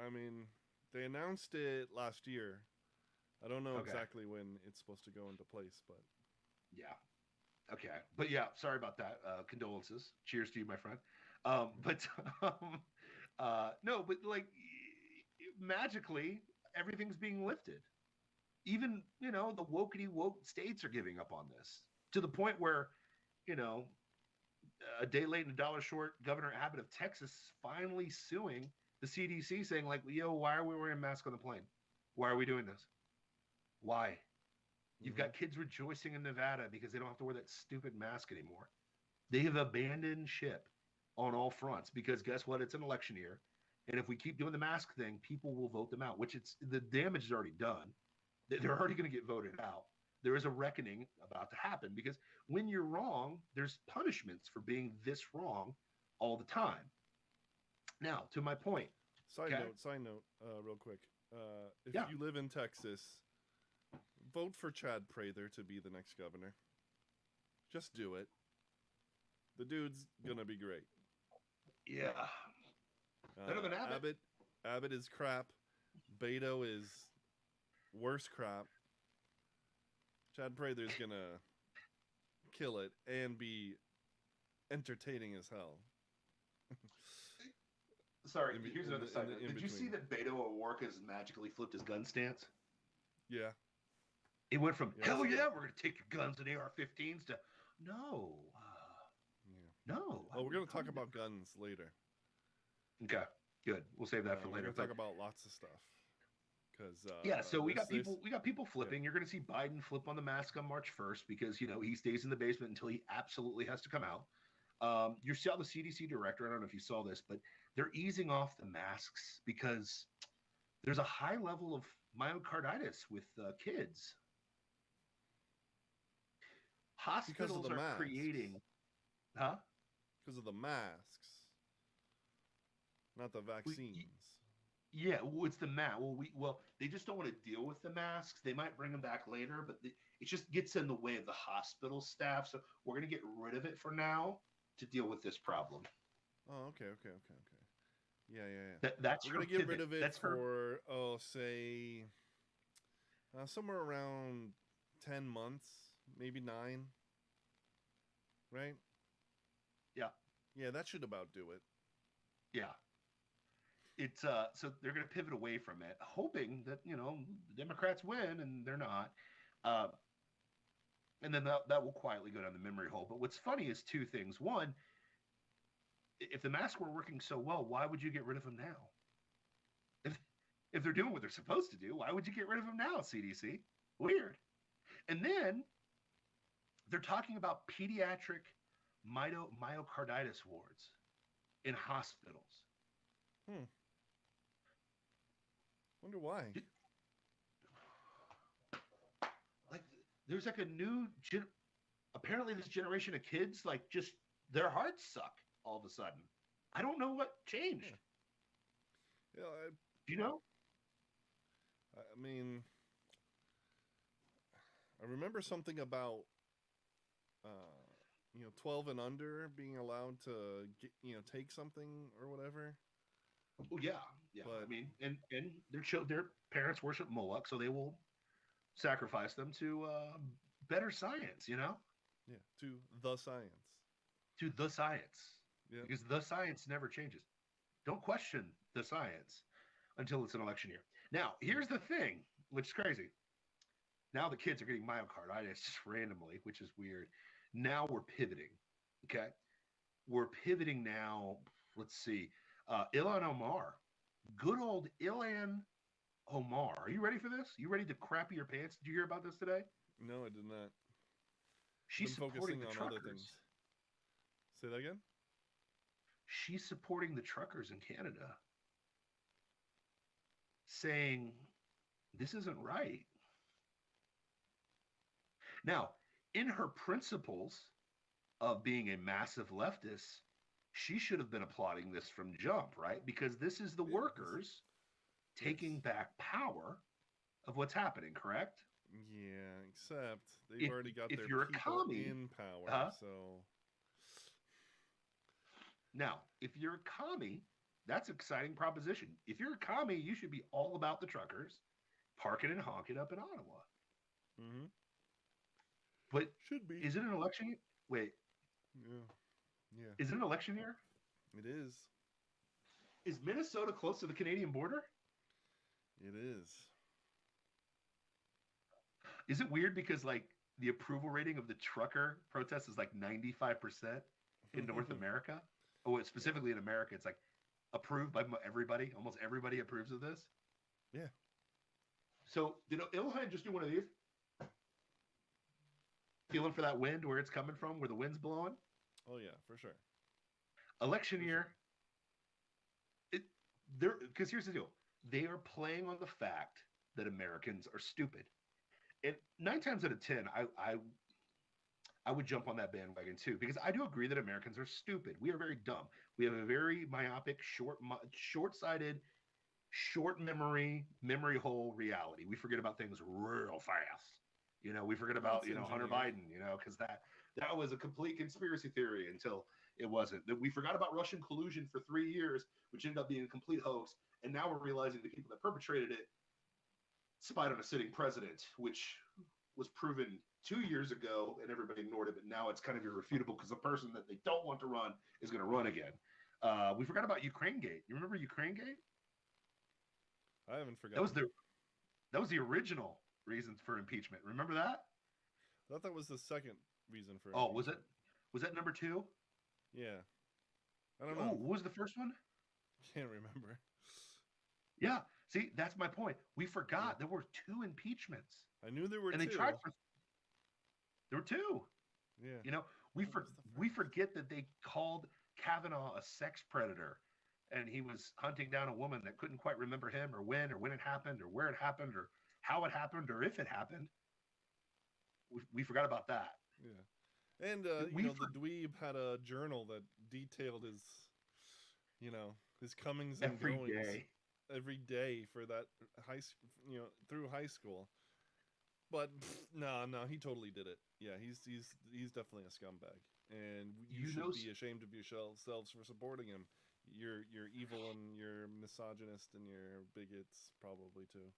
[SPEAKER 8] I mean, they announced it last year. I don't know
[SPEAKER 9] Okay.
[SPEAKER 8] exactly when it's supposed to go into place, but
[SPEAKER 9] Yeah. Okay. But yeah, sorry about that. Condolences. Cheers to you, my friend. But no, but like, magically everything's being lifted. Even, the wokety woke states are giving up on this to the point where, you know, a day late and a dollar short, Governor Abbott of Texas finally suing the CDC, saying, like, yo, why are we wearing masks on the plane? Why are we doing this? Why? You've got kids rejoicing in Nevada because they don't have to wear that stupid mask anymore. They have abandoned ship on all fronts because guess what? It's an election year. And if we keep doing the mask thing, people will vote them out, which the damage is already done. They're already going to get voted out. There is a reckoning about to happen because when you're wrong, there's punishments for being this wrong all the time. Now, to my point.
[SPEAKER 8] Side note, real quick. If you live in Texas, vote for Chad Prather to be the next governor. Just do it. The dude's gonna be great.
[SPEAKER 9] Yeah. Better than Abbott.
[SPEAKER 8] Abbott is crap. Beto is worse crap. Chad Prather's gonna kill it and be entertaining as hell.
[SPEAKER 9] Sorry, here's another side note. Did you see that Beto O'Rourke has magically flipped his gun stance?
[SPEAKER 8] Yeah.
[SPEAKER 9] It went from, hell yeah, we're going to take your guns and AR-15s to, no. No.
[SPEAKER 8] Oh, we're going to talk about guns later.
[SPEAKER 9] Okay, good. We'll save that for later.
[SPEAKER 8] We're going to talk about lots of stuff.
[SPEAKER 9] So we got people flipping. You're going to see Biden flip on the mask on March 1st because, he stays in the basement until he absolutely has to come out. You saw the CDC director. I don't know if you saw this, but they're easing off the masks because there's a high level of myocarditis with kids. Hospitals are creating,
[SPEAKER 8] because of the masks, not the vaccines.
[SPEAKER 9] It's the mask. They just don't want to deal with the masks. They might bring them back later, but it just gets in the way of the hospital staff. So we're going to get rid of it for now to deal with this problem.
[SPEAKER 8] Oh, okay. Yeah.
[SPEAKER 9] That's
[SPEAKER 8] we're going to get rid of it for, say, somewhere around 10 months, maybe 9. Right?
[SPEAKER 9] Yeah.
[SPEAKER 8] Yeah, that should about do it.
[SPEAKER 9] Yeah. It's so they're going to pivot away from it, hoping that the Democrats win, and they're not. And then that will quietly go down the memory hole. But what's funny is two things. One, if the masks were working so well, why would you get rid of them now? If they're doing what they're supposed to do, why would you get rid of them now, CDC? Weird. And then they're talking about pediatric myocarditis wards in hospitals.
[SPEAKER 8] Wonder why.
[SPEAKER 9] Like, there's like a new apparently this generation of kids, like, just their hearts suck all of a sudden. I don't know what changed.
[SPEAKER 8] Yeah,
[SPEAKER 9] do you know?
[SPEAKER 8] I mean, I remember something about 12 and under being allowed to get, take something or whatever.
[SPEAKER 9] Oh, yeah. But, I mean, and their parents worship Moloch, so they will sacrifice them to better science,
[SPEAKER 8] Yeah, to the science.
[SPEAKER 9] To the science.
[SPEAKER 8] Yeah.
[SPEAKER 9] Because the science never changes. Don't question the science until it's an election year. Now, here's the thing, which is crazy. Now the kids are getting myocarditis just randomly, which is weird. Now we're pivoting, okay? We're pivoting now. Let's see. Ilhan Omar. Good old Ilhan Omar. Are you ready for this? You ready to crappy your pants? Did you hear about this today?
[SPEAKER 8] No, I did not.
[SPEAKER 9] She's supporting the truckers.
[SPEAKER 8] Other things. Say that again?
[SPEAKER 9] She's supporting the truckers in Canada, saying this isn't right. Now, in her principles of being a massive leftist, she should have been applauding this from jump, right? Because this is the workers taking back power of what's happening, correct?
[SPEAKER 8] Yeah, except they've already got their
[SPEAKER 9] people
[SPEAKER 8] in power, so...
[SPEAKER 9] Now, if you're a commie, that's an exciting proposition. If you're a commie, you should be all about the truckers parking and honking up in Ottawa.
[SPEAKER 8] Mm-hmm.
[SPEAKER 9] But
[SPEAKER 8] should be.
[SPEAKER 9] Is it an election year? Wait.
[SPEAKER 8] Yeah.
[SPEAKER 9] Is it an election year?
[SPEAKER 8] It is.
[SPEAKER 9] Is Minnesota close to the Canadian border?
[SPEAKER 8] It is.
[SPEAKER 9] Is it weird because like the approval rating of the trucker protest is like 95% in North America? Oh, specifically in America, it's like approved by everybody. Almost everybody approves of this.
[SPEAKER 8] Yeah.
[SPEAKER 9] So did Ilhan just do one of these? Feeling for that wind, where it's coming from, where the wind's blowing?
[SPEAKER 8] Oh yeah, for sure.
[SPEAKER 9] Election year. Because here's the deal. They are playing on the fact that Americans are stupid. And 9 times out of 10, I would jump on that bandwagon too, because I do agree that Americans are stupid. We are very dumb. We have a very myopic, short-sighted, short memory hole reality. We forget about things real fast. You know, we forget about, Hunter Biden, because that was a complete conspiracy theory until it wasn't. We forgot about Russian collusion for 3 years, which ended up being a complete hoax. And now we're realizing the people that perpetrated it spied on a sitting president, which was proven 2 years ago, and everybody ignored it. But now it's kind of irrefutable because the person that they don't want to run is going to run again. We forgot about Ukraine Gate. You remember Ukraine Gate?
[SPEAKER 8] I haven't forgotten.
[SPEAKER 9] That was the original reasons for impeachment. Remember that?
[SPEAKER 8] I thought that was the second reason for
[SPEAKER 9] impeachment. Oh, was that number 2?
[SPEAKER 8] Yeah. I don't know.
[SPEAKER 9] What was the first one?
[SPEAKER 8] Can't remember.
[SPEAKER 9] Yeah. See, that's my point. We forgot there were 2 impeachments.
[SPEAKER 8] I knew there were 2.
[SPEAKER 9] And they tried for... There were 2.
[SPEAKER 8] Yeah.
[SPEAKER 9] We forget that they called Kavanaugh a sex predator, and he was hunting down a woman that couldn't quite remember him or when it happened or where it happened or how it happened or if it happened. We forgot about that.
[SPEAKER 8] Yeah. And, the dweeb had a journal that detailed his, his comings and goings every day for that through high school. But no, he totally did it. Yeah, he's definitely a scumbag, and you should be ashamed of yourselves for supporting him. You're evil and you're misogynist and you're bigots probably too.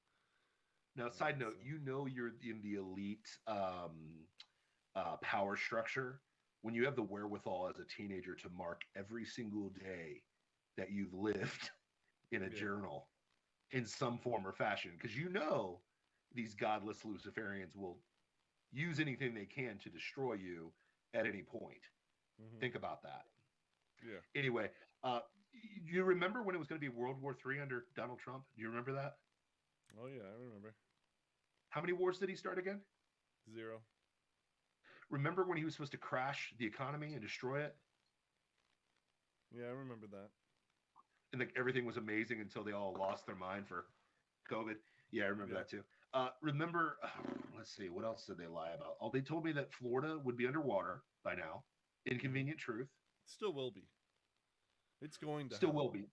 [SPEAKER 9] Now, side note, you're in the elite power structure when you have the wherewithal as a teenager to mark every single day that you've lived in a journal in some form or fashion, because these godless Luciferians will use anything they can to destroy you at any point. Mm-hmm. Think about that.
[SPEAKER 8] Yeah.
[SPEAKER 9] Anyway, you remember when it was going to be World War III under Donald Trump? Do you remember that?
[SPEAKER 8] Oh, yeah, I remember.
[SPEAKER 9] How many wars did he start again?
[SPEAKER 8] 0.
[SPEAKER 9] Remember when he was supposed to crash the economy and destroy it?
[SPEAKER 8] Yeah, I remember that.
[SPEAKER 9] And everything was amazing until they all lost their mind for COVID. Yeah, I remember that too. Remember, let's see, what else did they lie about? Oh, they told me that Florida would be underwater by now. Inconvenient truth.
[SPEAKER 8] It still will be. It's going to
[SPEAKER 9] still happen. Will be.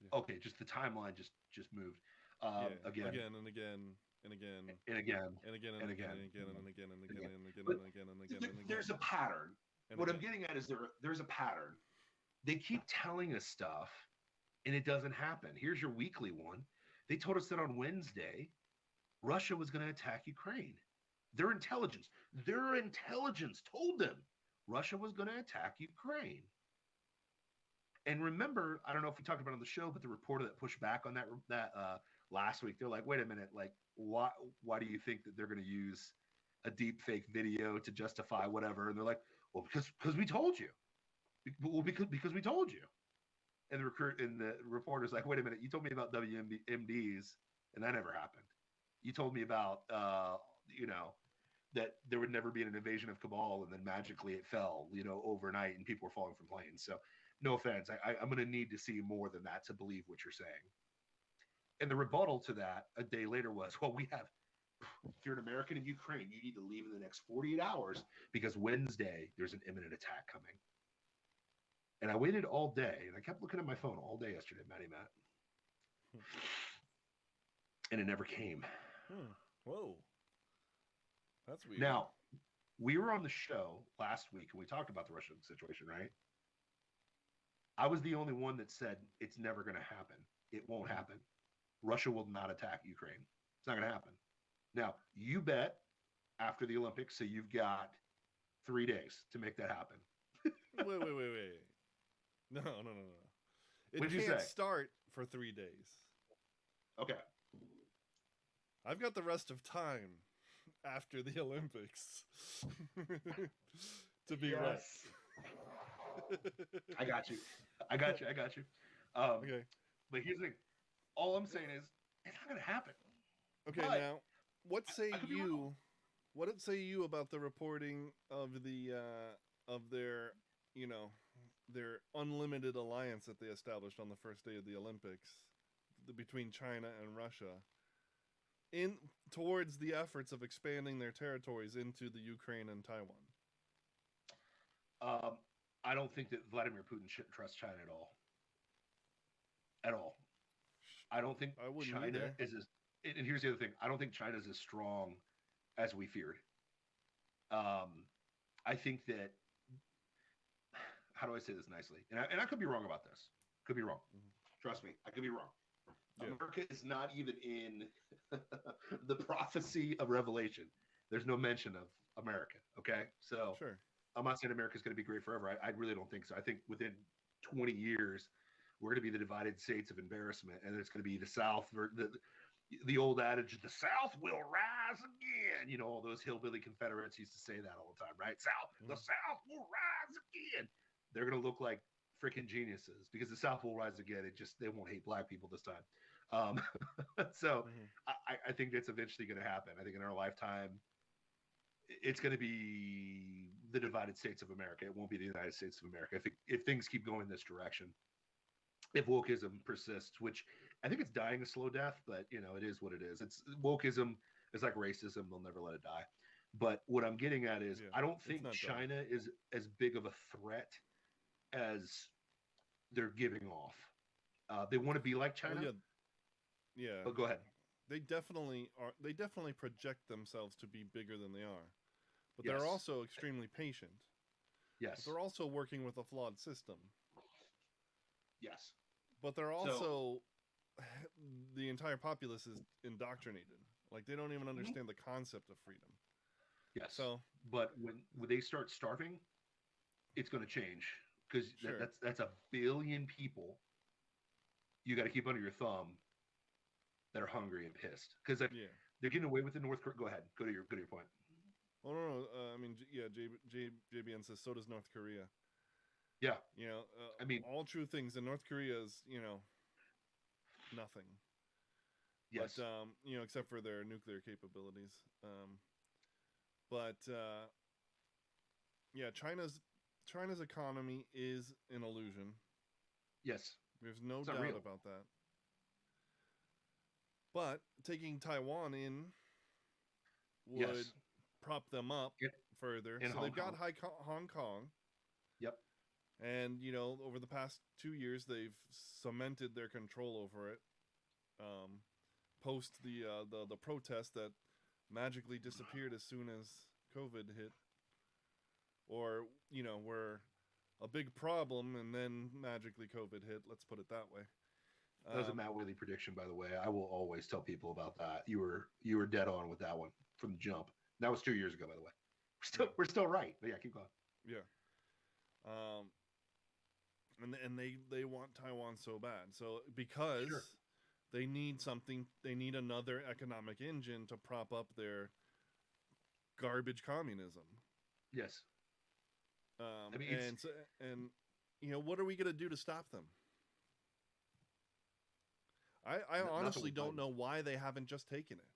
[SPEAKER 9] Yeah. Okay, just the timeline just moved. Again
[SPEAKER 8] and again and again
[SPEAKER 9] and again
[SPEAKER 8] and again and again and again and again and again and again and again and again and again.
[SPEAKER 9] There's a pattern. What I'm getting at is there's a pattern. They keep telling us stuff, and it doesn't happen. Here's your weekly one. They told us that on Wednesday, Russia was going to attack Ukraine. Their intelligence told them Russia was going to attack Ukraine. And remember, I don't know if we talked about it on the show, but the reporter that pushed back on that last week, they're like, wait a minute, like, why do you think that they're going to use a deep fake video to justify whatever? And they're like, well, because we told you. Well, because we told you. And the reporter's like, wait a minute, you told me about WMDs, and that never happened. You told me about, that there would never be an invasion of Kabul, and then magically it fell, overnight, and people were falling from planes. So, no offense, I'm going to need to see more than that to believe what you're saying. And the rebuttal to that a day later was, well, if you're an American in Ukraine, you need to leave in the next 48 hours because Wednesday there's an imminent attack coming. And I waited all day, and I kept looking at my phone all day yesterday, Matt. And it never came.
[SPEAKER 8] Whoa. That's weird.
[SPEAKER 9] Now, we were on the show last week, and we talked about the Russian situation, right? I was the only one that said it's never going to happen. It won't happen. Russia will not attack Ukraine. It's not going to happen. Now, you bet after the Olympics, so you've got 3 days to make that happen.
[SPEAKER 8] Wait. No. It
[SPEAKER 9] What did you
[SPEAKER 8] can't
[SPEAKER 9] say?
[SPEAKER 8] start for 3 days.
[SPEAKER 9] Okay.
[SPEAKER 8] I've got the rest of time after the Olympics to be right.
[SPEAKER 9] I got you.
[SPEAKER 8] Okay.
[SPEAKER 9] But here's the thing. All I'm saying is, it's not going to happen.
[SPEAKER 8] Okay,
[SPEAKER 9] But
[SPEAKER 8] now, what say
[SPEAKER 9] I could be
[SPEAKER 8] you?
[SPEAKER 9] wrong.
[SPEAKER 8] What say you about the reporting of of their, their unlimited alliance that they established on the first day of the Olympics between China and Russia, in towards the efforts of expanding their territories into the Ukraine and Taiwan?
[SPEAKER 9] I don't think that Vladimir Putin should trust China at all. At all. I don't think
[SPEAKER 8] I wouldn't
[SPEAKER 9] China
[SPEAKER 8] either.
[SPEAKER 9] is as. And here's the other thing. I don't think China is as strong as we feared. I think that. How do I say this nicely? And I could be wrong about this. Could be wrong. Trust me, I could be wrong.
[SPEAKER 8] Yeah.
[SPEAKER 9] America is not even in the prophecy of Revelation. There's no mention of America. Okay, so
[SPEAKER 8] Sure.
[SPEAKER 9] I'm not saying America's going to be great forever. I really don't think so. I think within 20 years, we're going to be the divided states of embarrassment, and it's going to be the South. The old adage, the South will rise again. You know, all those hillbilly Confederates used to say that all the time, right? The South will rise again. They're going to look like freaking geniuses because the South will rise again. They won't hate black people this time. So I think that's eventually going to happen. I think in our lifetime, it's going to be the divided states of America. It won't be the United States of America if things keep going this direction. If wokeism persists, which I think it's dying a slow death, but it is what it is. It's wokeism is like racism; they'll never let it die. But what I'm getting at is, I don't think China is as big of a threat as they're giving off. They want to be like China.
[SPEAKER 8] Oh, yeah.
[SPEAKER 9] But go ahead.
[SPEAKER 8] They definitely are. They definitely project themselves to be bigger than they are, but
[SPEAKER 9] Yes.
[SPEAKER 8] they're also extremely patient.
[SPEAKER 9] Yes.
[SPEAKER 8] But they're also working with a flawed system.
[SPEAKER 9] Yes.
[SPEAKER 8] But they're also the entire populace is indoctrinated. Like they don't even understand the concept of freedom.
[SPEAKER 9] Yes.
[SPEAKER 8] So,
[SPEAKER 9] but when they start starving, it's going to change because
[SPEAKER 8] Sure.
[SPEAKER 9] that's a billion people you got to keep under your thumb that are hungry and pissed because
[SPEAKER 8] yeah.
[SPEAKER 9] they're getting away with the North Korea. Go ahead. Go to your point.
[SPEAKER 8] Oh no. I mean, JBN says so does North Korea.
[SPEAKER 9] Yeah.
[SPEAKER 8] I mean, all true things. And North Korea is, nothing.
[SPEAKER 9] Yes.
[SPEAKER 8] But, except for their nuclear capabilities. Yeah, China's economy is an illusion.
[SPEAKER 9] Yes.
[SPEAKER 8] There's no
[SPEAKER 9] It's not
[SPEAKER 8] doubt
[SPEAKER 9] real.
[SPEAKER 8] about that. But taking Taiwan in would
[SPEAKER 9] Yes.
[SPEAKER 8] prop them up further.
[SPEAKER 9] In
[SPEAKER 8] So
[SPEAKER 9] Hong
[SPEAKER 8] they've got
[SPEAKER 9] Kong.
[SPEAKER 8] Hong Kong.
[SPEAKER 9] Yep.
[SPEAKER 8] And, over the past 2 years, they've cemented their control over it. Post the protest that magically disappeared as soon as COVID hit. Or, were a big problem and then magically COVID hit. Let's put it that way.
[SPEAKER 9] That was a Matt Willey prediction, by the way. I will always tell people about that. You were dead on with that one from the jump. That was 2 years ago, by the way. We're still right. But yeah, keep going.
[SPEAKER 8] Yeah. And they want Taiwan so bad. So because they need something, they need another economic engine to prop up their garbage communism.
[SPEAKER 9] Yes. I mean,
[SPEAKER 8] what are we going to do to stop them? I honestly don't know why they haven't just taken it.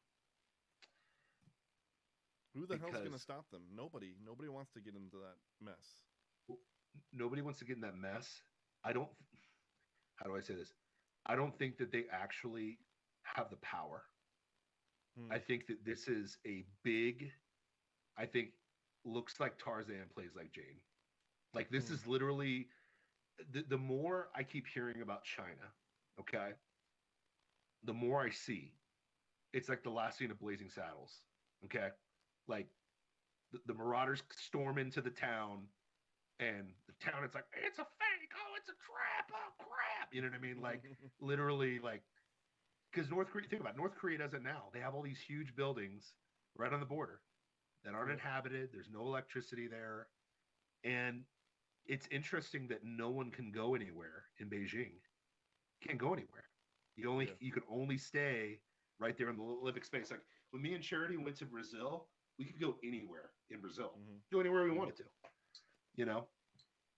[SPEAKER 8] Who the hell's going to stop them? Nobody wants to get into that mess.
[SPEAKER 9] Nobody wants to get in that mess. How do I say this? I don't think that they actually have the power. I think that this is looks like Tarzan plays like Jane. Like this is literally, the more I keep hearing about China, okay, the more I see, it's like the last scene of Blazing Saddles, okay? Like the Marauders storm into the town, and the town, it's like, it's a fake, oh, it's a trap, oh, crap. You know what I mean? Like, literally, like, because North Korea, think about it, North Korea does it now. They have all these huge buildings right on the border that aren't inhabited. There's no electricity there. And it's interesting that no one can go anywhere in Beijing. Can't go anywhere. You can only stay right there in the Olympic space. Like when me and Charity went to Brazil, we could go anywhere in Brazil, go anywhere we wanted to. You know,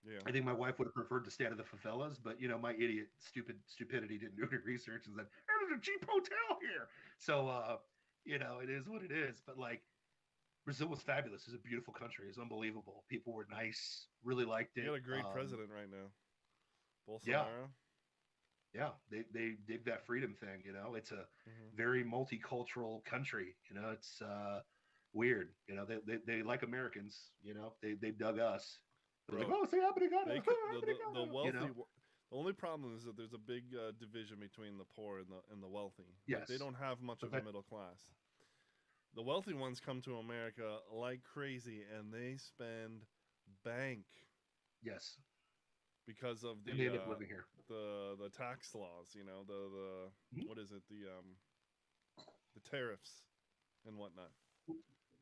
[SPEAKER 8] Yeah.
[SPEAKER 9] I think my wife would have preferred to stay out of the favelas, but you know, my stupidity didn't do any research and said, "There's a cheap hotel here." So, you know, it is what it is. But like, Brazil was fabulous. It's a beautiful country. It's unbelievable. People were nice. Really liked it.
[SPEAKER 8] You got a great president right now, Bolsonaro.
[SPEAKER 9] Yeah. Yeah, they dig that freedom thing. You know, it's a very multicultural country. You know, it's weird. You know, they like Americans. You know, they dug us. They're like, oh, say
[SPEAKER 8] the wealthy.
[SPEAKER 9] You know?
[SPEAKER 8] The only problem is that there's a big division between the poor and the wealthy.
[SPEAKER 9] Yes.
[SPEAKER 8] Like, they don't have much of a middle class. The wealthy ones come to America like crazy, and they spend bank.
[SPEAKER 9] Yes.
[SPEAKER 8] Because of the
[SPEAKER 9] they end up living here.
[SPEAKER 8] the tax laws, you know, the what is it, the tariffs and whatnot.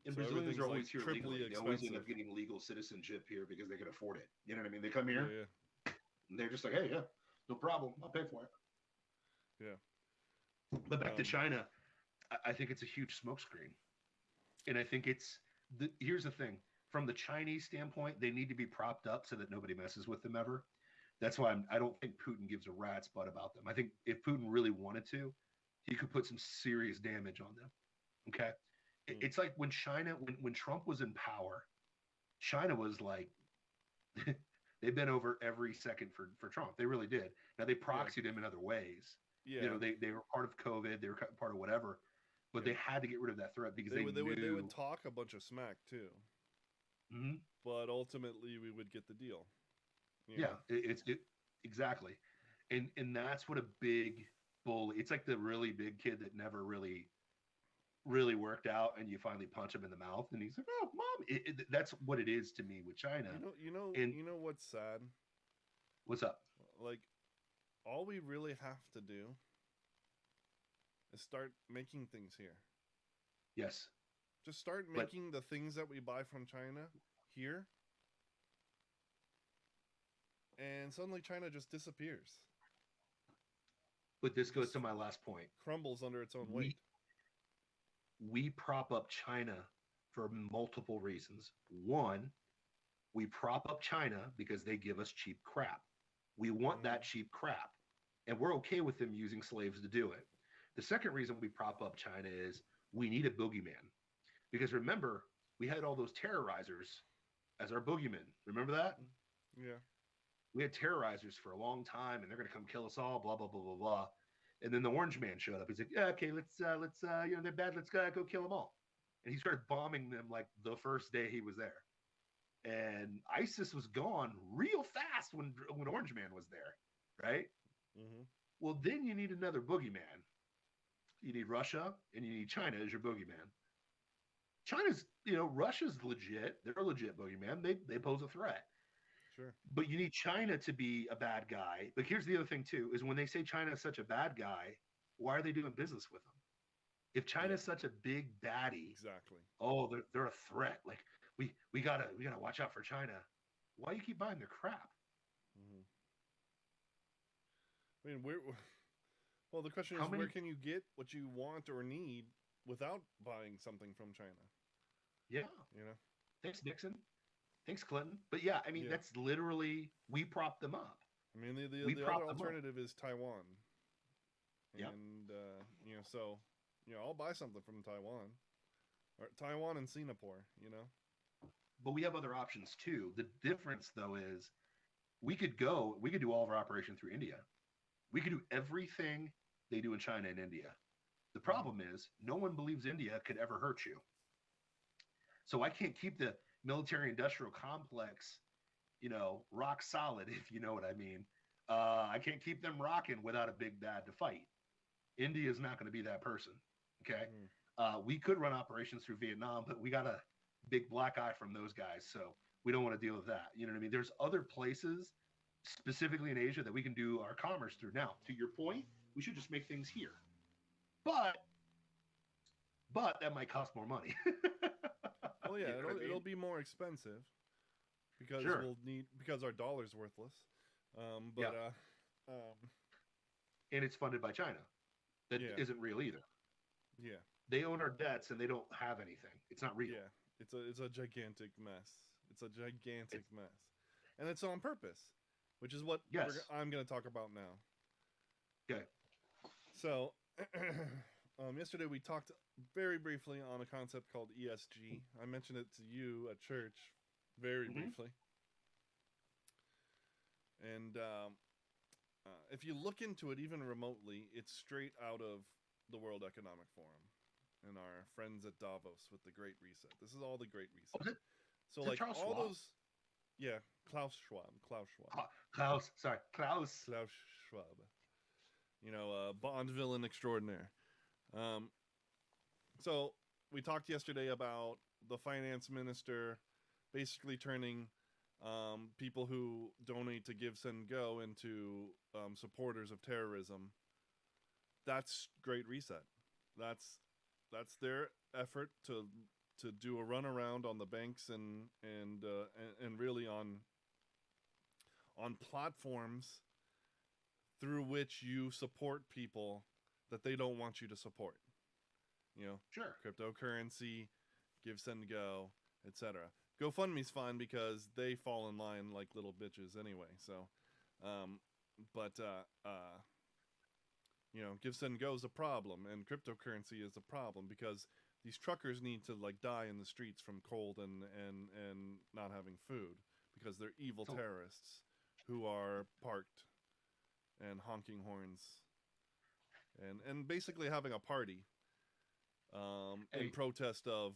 [SPEAKER 9] And
[SPEAKER 8] So
[SPEAKER 9] Brazilians are always
[SPEAKER 8] like
[SPEAKER 9] here legally. They always end up getting legal citizenship here because they can afford it. You know what I mean? They come here, and they're just like, hey, yeah, no problem, I'll pay for it.
[SPEAKER 8] Yeah.
[SPEAKER 9] But back to China, I think it's a huge smokescreen, and I think here's the thing. From the Chinese standpoint, they need to be propped up so that nobody messes with them ever. That's why I don't think Putin gives a rat's butt about them. I think if Putin really wanted to, he could put some serious damage on them. Okay? It's like when Trump was in power, China was like, they bent over every second for Trump. They really did. Now, they proxied him in other ways.
[SPEAKER 8] Yeah.
[SPEAKER 9] You know, they were part of COVID. They were part of whatever. But they had to get rid of that threat because they
[SPEAKER 8] would talk a bunch of smack, too.
[SPEAKER 9] Mm-hmm.
[SPEAKER 8] But ultimately, we would get the deal.
[SPEAKER 9] It's exactly, and that's what a big bully. It's like the really big kid that never really worked out, and you finally punch him in the mouth, and he's like, "Oh, mom!" That's what it is to me with China.
[SPEAKER 8] You know what's sad?
[SPEAKER 9] What's up?
[SPEAKER 8] Like, all we really have to do is start making things here.
[SPEAKER 9] Yes.
[SPEAKER 8] Just start making the things that we buy from China here, and suddenly China just disappears.
[SPEAKER 9] But this goes to my last point.
[SPEAKER 8] Crumbles under its own weight.
[SPEAKER 9] We prop up China for multiple reasons. One, we prop up China because they give us cheap crap. We want that cheap crap, and we're okay with them using slaves to do it. The second reason we prop up China is we need a boogeyman. Because remember, we had all those terrorizers as our boogeymen. Remember that?
[SPEAKER 8] Yeah.
[SPEAKER 9] We had terrorizers for a long time, and they're going to come kill us all, blah, blah, blah, blah, blah. And then the orange man showed up. He's like, yeah, okay, let's you know, they're bad. Let's go kill them all. And he started bombing them like the first day he was there. And ISIS was gone real fast when Orange Man was there, right?
[SPEAKER 8] Mm-hmm.
[SPEAKER 9] Well, then you need another boogeyman. You need Russia, and you need China as your boogeyman. China's, you know, Russia's legit. They're a legit boogeyman. They pose a threat.
[SPEAKER 8] Sure.
[SPEAKER 9] But you need China to be a bad guy. But here's the other thing, too, is when they say China is such a bad guy, why are they doing business with them? If China's such a big baddie,
[SPEAKER 8] exactly.
[SPEAKER 9] Oh, they're a threat. Like we gotta watch out for China. Why do you keep buying their crap?
[SPEAKER 8] Mm-hmm. I mean, well, the question is, where can you get what you want or need without buying something from China?
[SPEAKER 9] Yeah.
[SPEAKER 8] You know?
[SPEAKER 9] Thanks, Nixon. Thanks, Clinton. But yeah, I mean, that's literally, we prop them up.
[SPEAKER 8] I mean, the other alternative is Taiwan.
[SPEAKER 9] Yeah.
[SPEAKER 8] And, you know, so, you know, I'll buy something from Taiwan. Or Taiwan and Singapore, you know?
[SPEAKER 9] But we have other options, too. The difference, though, is we could do all of our operation through India. We could do everything they do in China and India. The problem is no one believes India could ever hurt you. So I can't keep the military-industrial complex, you know, rock solid, if you know what I mean. I can't keep them rocking without a big bad to fight. India is not going to be that person, okay? We could run operations through Vietnam, but we got a big black eye from those guys, so we don't want to deal with that. You know what I mean? There's other places, specifically in Asia, that we can do our commerce through. Now, to your point, we should just make things here. But that might cost more money.
[SPEAKER 8] Well, yeah,
[SPEAKER 9] You know
[SPEAKER 8] it'll be more expensive because because our dollar's worthless.
[SPEAKER 9] And it's funded by China. That isn't real either.
[SPEAKER 8] Yeah.
[SPEAKER 9] They own our debts and they don't have anything. It's not real.
[SPEAKER 8] Yeah. It's a gigantic mess. It's a gigantic
[SPEAKER 9] It's-
[SPEAKER 8] mess. And it's on purpose, which is what
[SPEAKER 9] Yes.
[SPEAKER 8] I'm going to talk about now.
[SPEAKER 9] Okay.
[SPEAKER 8] So, yesterday we talked very briefly on a concept called ESG. I mentioned it to you at church very briefly. And if you look into it even remotely, it's straight out of the World Economic Forum and our friends at Davos with the Great Reset. This is all the Great Reset.
[SPEAKER 9] Oh, is it?
[SPEAKER 8] So
[SPEAKER 9] Is it
[SPEAKER 8] like
[SPEAKER 9] Charles
[SPEAKER 8] all
[SPEAKER 9] Schwab?
[SPEAKER 8] those, yeah, Klaus Schwab.
[SPEAKER 9] Klaus.
[SPEAKER 8] Klaus Schwab. You know, Bond villain extraordinaire. So we talked yesterday about the finance minister basically turning people who donate to Give, Send, Go into supporters of terrorism. That's Great Reset. That's their effort to do a runaround on the banks and really on platforms through which you support people that they don't want you to support. You know,
[SPEAKER 9] Sure.
[SPEAKER 8] Cryptocurrency, Give, Send, Go, etc. GoFundMe's fine because they fall in line like little bitches anyway. So, you know, Give, Send, Go is a problem, and cryptocurrency is a problem because these truckers need to like die in the streets from cold and not having food because they're evil terrorists who are parked and honking horns and basically having a party in protest of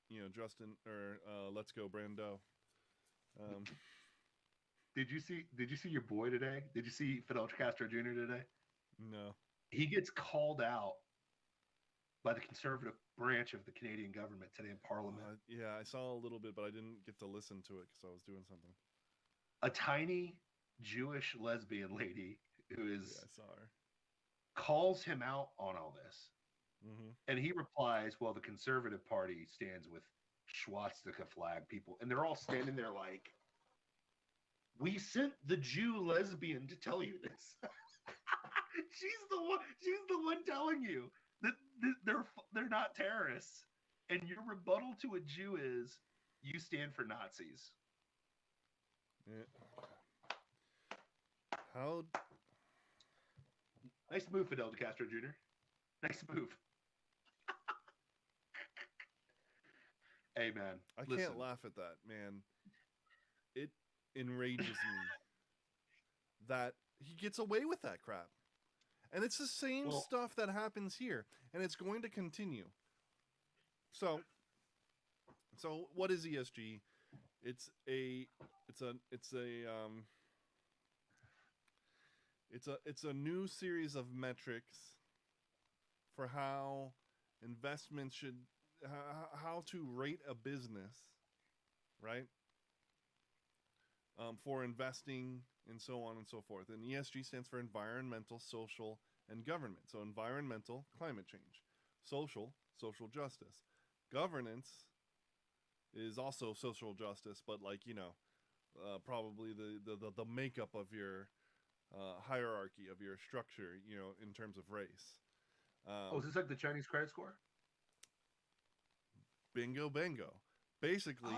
[SPEAKER 8] you know, Justin or Let's Go Brando.
[SPEAKER 9] Did you see your boy today? Did you see Fidel Castro Jr. today?
[SPEAKER 8] No.
[SPEAKER 9] He gets called out by the conservative branch of the Canadian government today in Parliament.
[SPEAKER 8] Yeah, I saw a little bit, but I didn't get to listen to it because I was doing something.
[SPEAKER 9] A tiny Jewish lesbian lady who is
[SPEAKER 8] I saw her.
[SPEAKER 9] calls him out on all this.
[SPEAKER 8] Mm-hmm.
[SPEAKER 9] And he replies, well, the Conservative Party stands with swastika flag people. And they're all standing there like, we sent the Jew lesbian to tell you this. She's the one telling you that they're not terrorists. And your rebuttal to a Jew is, you stand for Nazis.
[SPEAKER 8] Yeah. How?
[SPEAKER 9] Nice move, Fidel Castro Jr. Nice move. Hey, man.
[SPEAKER 8] I
[SPEAKER 9] listen.
[SPEAKER 8] can't laugh at that, man. It enrages me that he gets away with that crap. And it's the same stuff that happens here, and it's going to continue. So what is ESG? It's a new series of metrics for how investments should how to rate a business, right? For investing and so on and so forth. And ESG stands for environmental, social, and government. So environmental, climate change. Social justice. Governance is also social justice, but like, you know, probably the makeup of your hierarchy, of your structure, you know, in terms of race.
[SPEAKER 9] Is this like the Chinese credit score?
[SPEAKER 8] Bingo, bango. Basically,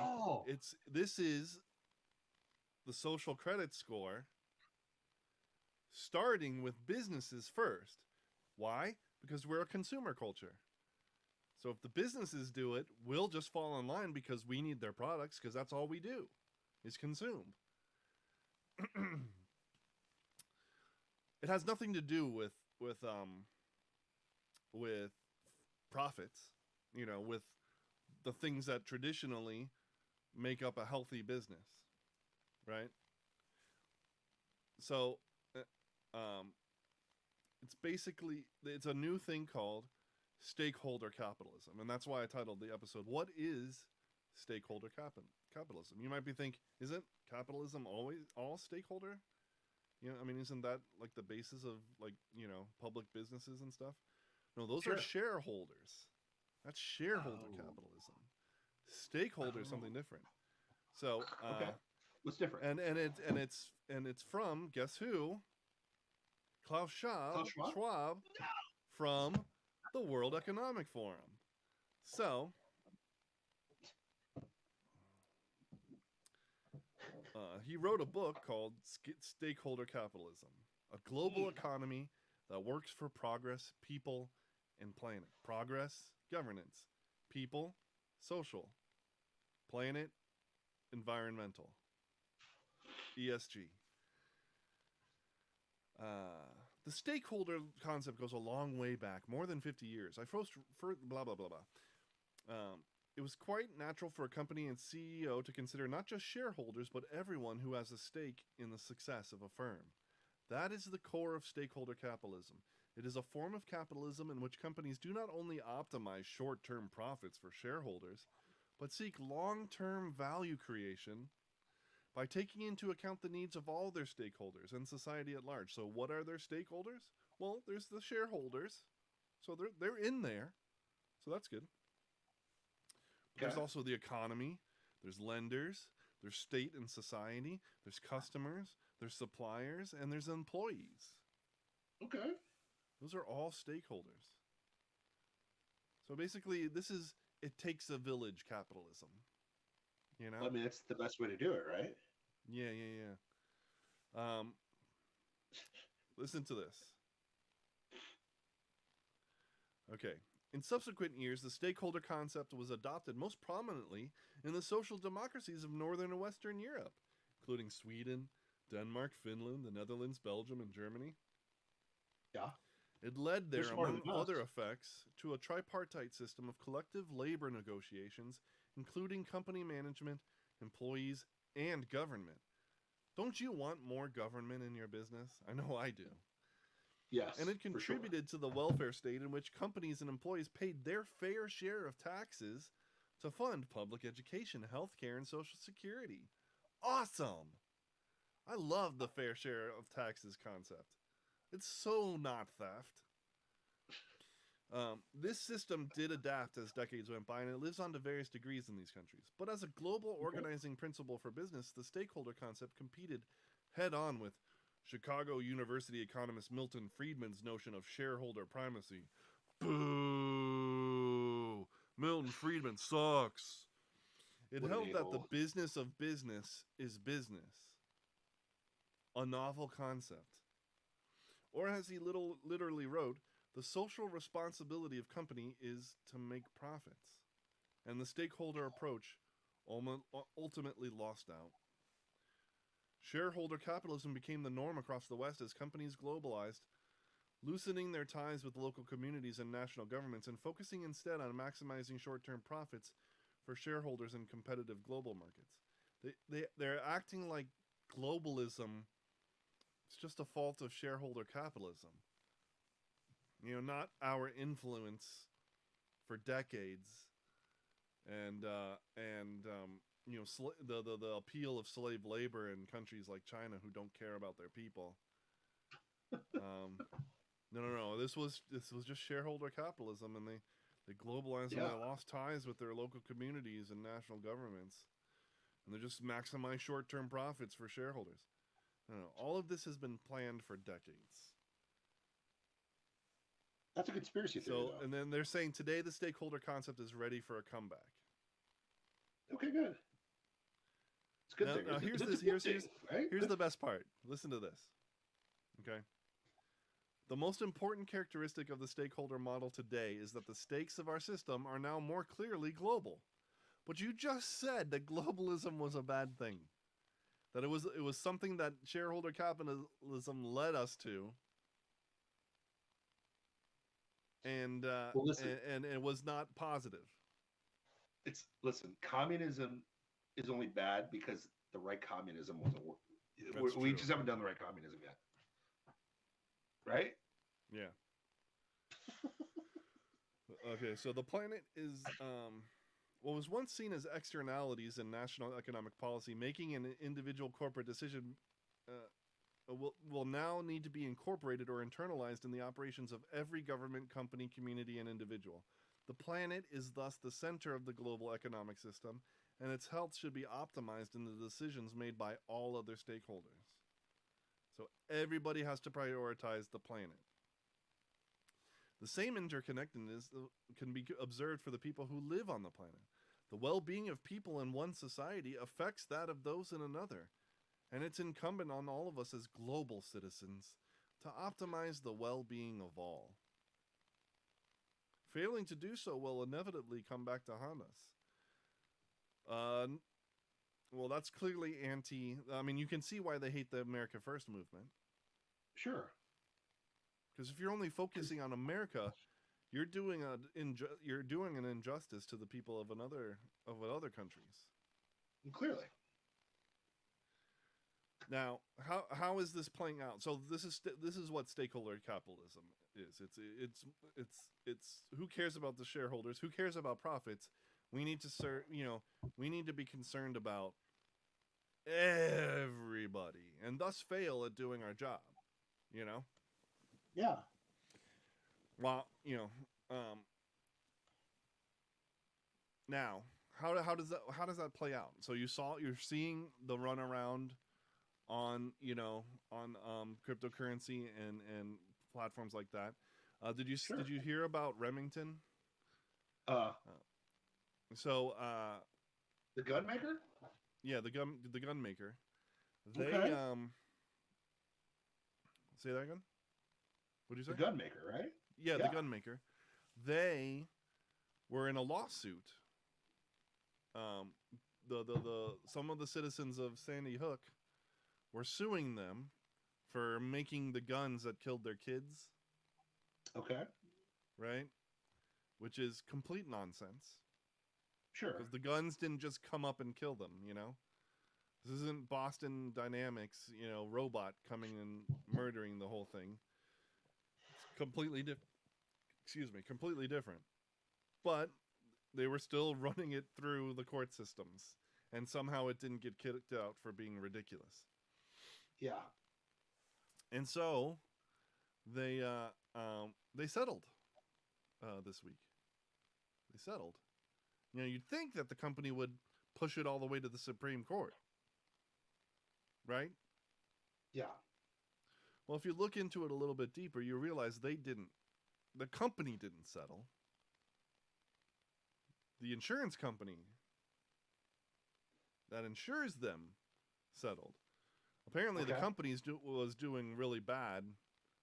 [SPEAKER 8] this is the social credit score starting with businesses first. Why? Because we're a consumer culture. So if the businesses do it, we'll just fall in line because we need their products because that's all we do is consume. It has nothing to do with profits, you know, with the things that traditionally make up a healthy business, right? So it's a new thing called stakeholder capitalism, and that's why I titled the episode, What is Stakeholder Capitalism? You might be thinking, isn't capitalism always all stakeholder? You know, I mean, isn't that like the basis of, like, you know, public businesses and stuff? No, those are shareholders. That's shareholder capitalism. Stakeholder is something different. So
[SPEAKER 9] what's different?
[SPEAKER 8] And it's from, guess who? Klaus Schwab from the World Economic Forum. So, he wrote a book called Stakeholder Capitalism, a global economy that works for progress, people, and planet. Progress, governance. People, social. Planet, environmental. ESG. The stakeholder concept goes a long way back, more than 50 years. Blah, blah, blah, blah. It was quite natural for a company and CEO to consider not just shareholders, but everyone who has a stake in the success of a firm. That is the core of stakeholder capitalism. It is a form of capitalism in which companies do not only optimize short-term profits for shareholders, but seek long-term value creation by taking into account the needs of all their stakeholders and society at large. So what are their stakeholders? Well, there's the shareholders. So they're in there. So that's good. But there's also the economy. There's lenders. There's state and society. There's customers. There's suppliers. And there's employees.
[SPEAKER 9] Okay.
[SPEAKER 8] Those are all stakeholders. So basically, it takes a village capitalism. You know?
[SPEAKER 9] I mean, that's the best way to do it, right?
[SPEAKER 8] Yeah. Listen to this. Okay. In subsequent years, the stakeholder concept was adopted most prominently in the social democracies of Northern and Western Europe, including Sweden, Denmark, Finland, the Netherlands, Belgium, and Germany.
[SPEAKER 9] Yeah.
[SPEAKER 8] It led there,
[SPEAKER 9] They're smarter
[SPEAKER 8] among
[SPEAKER 9] than us.
[SPEAKER 8] other effects, to a tripartite system of collective labor negotiations, including company management, employees, and government. Don't you want more government in your business? I know I do.
[SPEAKER 9] Yes.
[SPEAKER 8] And it
[SPEAKER 9] for sure.
[SPEAKER 8] contributed to the welfare state in which companies and employees paid their fair share of taxes to fund public education, healthcare, and social security. Awesome! I love the fair share of taxes concept. It's so not theft. This system did adapt as decades went by, and it lives on to various degrees in these countries. But as a global organizing principle for business, the stakeholder concept competed head-on with Chicago University economist Milton Friedman's notion of shareholder primacy. Boo! Milton Friedman sucks. It
[SPEAKER 9] What an
[SPEAKER 8] held that the
[SPEAKER 9] a-hole.
[SPEAKER 8] business of business is business. A novel concept. Or as he literally wrote, the social responsibility of company is to make profits. And the stakeholder approach ultimately lost out. Shareholder capitalism became the norm across the West as companies globalized, loosening their ties with local communities and national governments and focusing instead on maximizing short-term profits for shareholders in competitive global markets. They're acting like globalism is just a fault of shareholder capitalism. You know, not our influence for decades, and you know, the appeal of slave labor in countries like China who don't care about their people. No. This was just shareholder capitalism, and they globalized and they lost ties with their local communities and national governments, and they just maximize short-term profits for shareholders. No. All of this has been planned for decades.
[SPEAKER 9] That's a conspiracy theory, though.
[SPEAKER 8] And then they're saying today the stakeholder concept is ready for a comeback.
[SPEAKER 9] Okay, good. It's a good thing.
[SPEAKER 8] Now here's the best part. Listen to this. Okay. The most important characteristic of the stakeholder model today is that the stakes of our system are now more clearly global. But you just said that globalism was a bad thing. That it was something that shareholder capitalism led us to. And it was not positive.
[SPEAKER 9] Listen, communism is only bad because the right communism wasn't working. We just haven't done the right communism yet. Right?
[SPEAKER 8] Yeah. Okay, so the planet is what was once seen as externalities in national economic policy, making an individual corporate decision will now need to be incorporated or internalized in the operations of every government, company, community, and individual. The planet is thus the center of the global economic system, and its health should be optimized in the decisions made by all other stakeholders. So everybody has to prioritize the planet. The same interconnectedness can be observed for the people who live on the planet. The well-being of people in one society affects that of those in another, and it's incumbent on all of us as global citizens to optimize the well-being of all. Failing to do so will inevitably come back to haunt us. Well, that's clearly I mean, you can see why they hate the America First movement.
[SPEAKER 9] Sure.
[SPEAKER 8] Because if you're only focusing on America, you're doing an injustice to the people of other countries.
[SPEAKER 9] Clearly.
[SPEAKER 8] Now, how is this playing out? So this is what stakeholder capitalism is. It's who cares about the shareholders? Who cares about profits? We need to we need to be concerned about everybody, and thus fail at doing our job. You know.
[SPEAKER 9] Yeah.
[SPEAKER 8] Well, now how does that play out? So you're seeing the runaround on cryptocurrency and platforms like that. Did you hear about Remington? So
[SPEAKER 9] the gun maker?
[SPEAKER 8] Yeah, the gun maker. They
[SPEAKER 9] Okay.
[SPEAKER 8] Say that again? What did you say?
[SPEAKER 9] The gun maker, right?
[SPEAKER 8] Yeah, the gun maker. They were in a lawsuit. Some of the citizens of Sandy Hook were suing them for making the guns that killed their kids.
[SPEAKER 9] Okay.
[SPEAKER 8] Right? Which is complete nonsense.
[SPEAKER 9] Sure.
[SPEAKER 8] Because the guns didn't just come up and kill them, you know? This isn't Boston Dynamics, robot coming and murdering the whole thing. It's completely different. But they were still running it through the court systems, and somehow it didn't get kicked out for being ridiculous.
[SPEAKER 9] Yeah.
[SPEAKER 8] And so they settled this week. They settled. You'd think that the company would push it all the way to the Supreme Court. Right?
[SPEAKER 9] Yeah.
[SPEAKER 8] Well, if you look into it a little bit deeper, you realize they didn't. The company didn't settle. The insurance company that insures them settled. Apparently, the company was doing really bad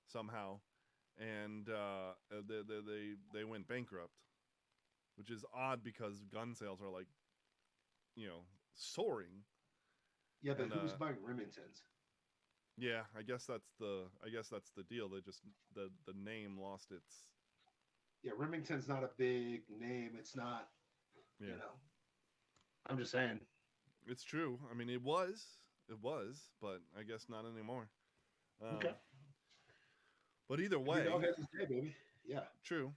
[SPEAKER 8] somehow, and they went bankrupt, which is odd because gun sales are soaring.
[SPEAKER 9] Yeah, but who's buying Remingtons?
[SPEAKER 8] Yeah, I guess that's the deal. They just the name lost its.
[SPEAKER 9] Yeah, Remington's not a big name. It's not.
[SPEAKER 8] Yeah.
[SPEAKER 9] I'm just saying.
[SPEAKER 8] It's true. I mean, it was, but I guess not anymore.
[SPEAKER 9] Okay.
[SPEAKER 8] But either way,
[SPEAKER 9] Every dog has his day, baby. Yeah.
[SPEAKER 8] True.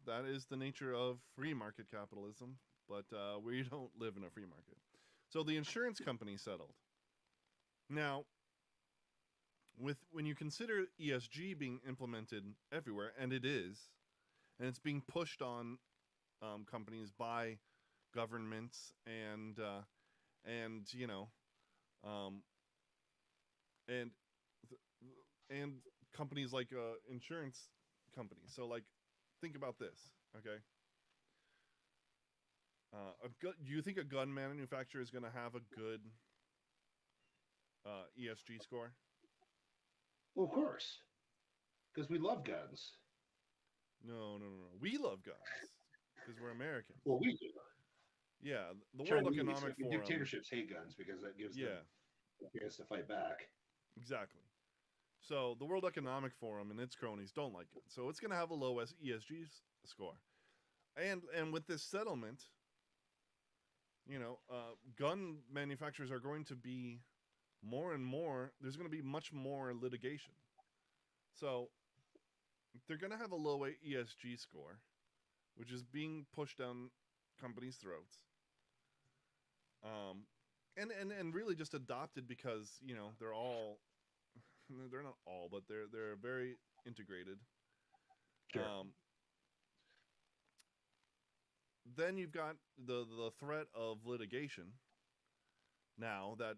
[SPEAKER 8] That is the nature of free market capitalism. But we don't live in a free market. So the insurance company settled. Now, when you consider ESG being implemented everywhere, and it is, and it's being pushed on companies by governments and companies like insurance companies. So think about this, okay? Do you think a gun manufacturer is going to have a good ESG score?
[SPEAKER 9] Well, of course, because we love guns.
[SPEAKER 8] No. We love guns because we're Americans.
[SPEAKER 9] Well, we do.
[SPEAKER 8] Yeah, the World Economic Forum.
[SPEAKER 9] Dictatorships hate guns because that gives them a chance to fight back.
[SPEAKER 8] Exactly. So the World Economic Forum and its cronies don't like it. So it's going to have a low ESG score. And with this settlement, gun manufacturers are going to be more and more. There's going to be much more litigation. So they're going to have a low ESG score, which is being pushed down companies' throats. And really just adopted because they're not all, but they're very integrated.
[SPEAKER 9] Sure.
[SPEAKER 8] Then you've got the threat of litigation. Now that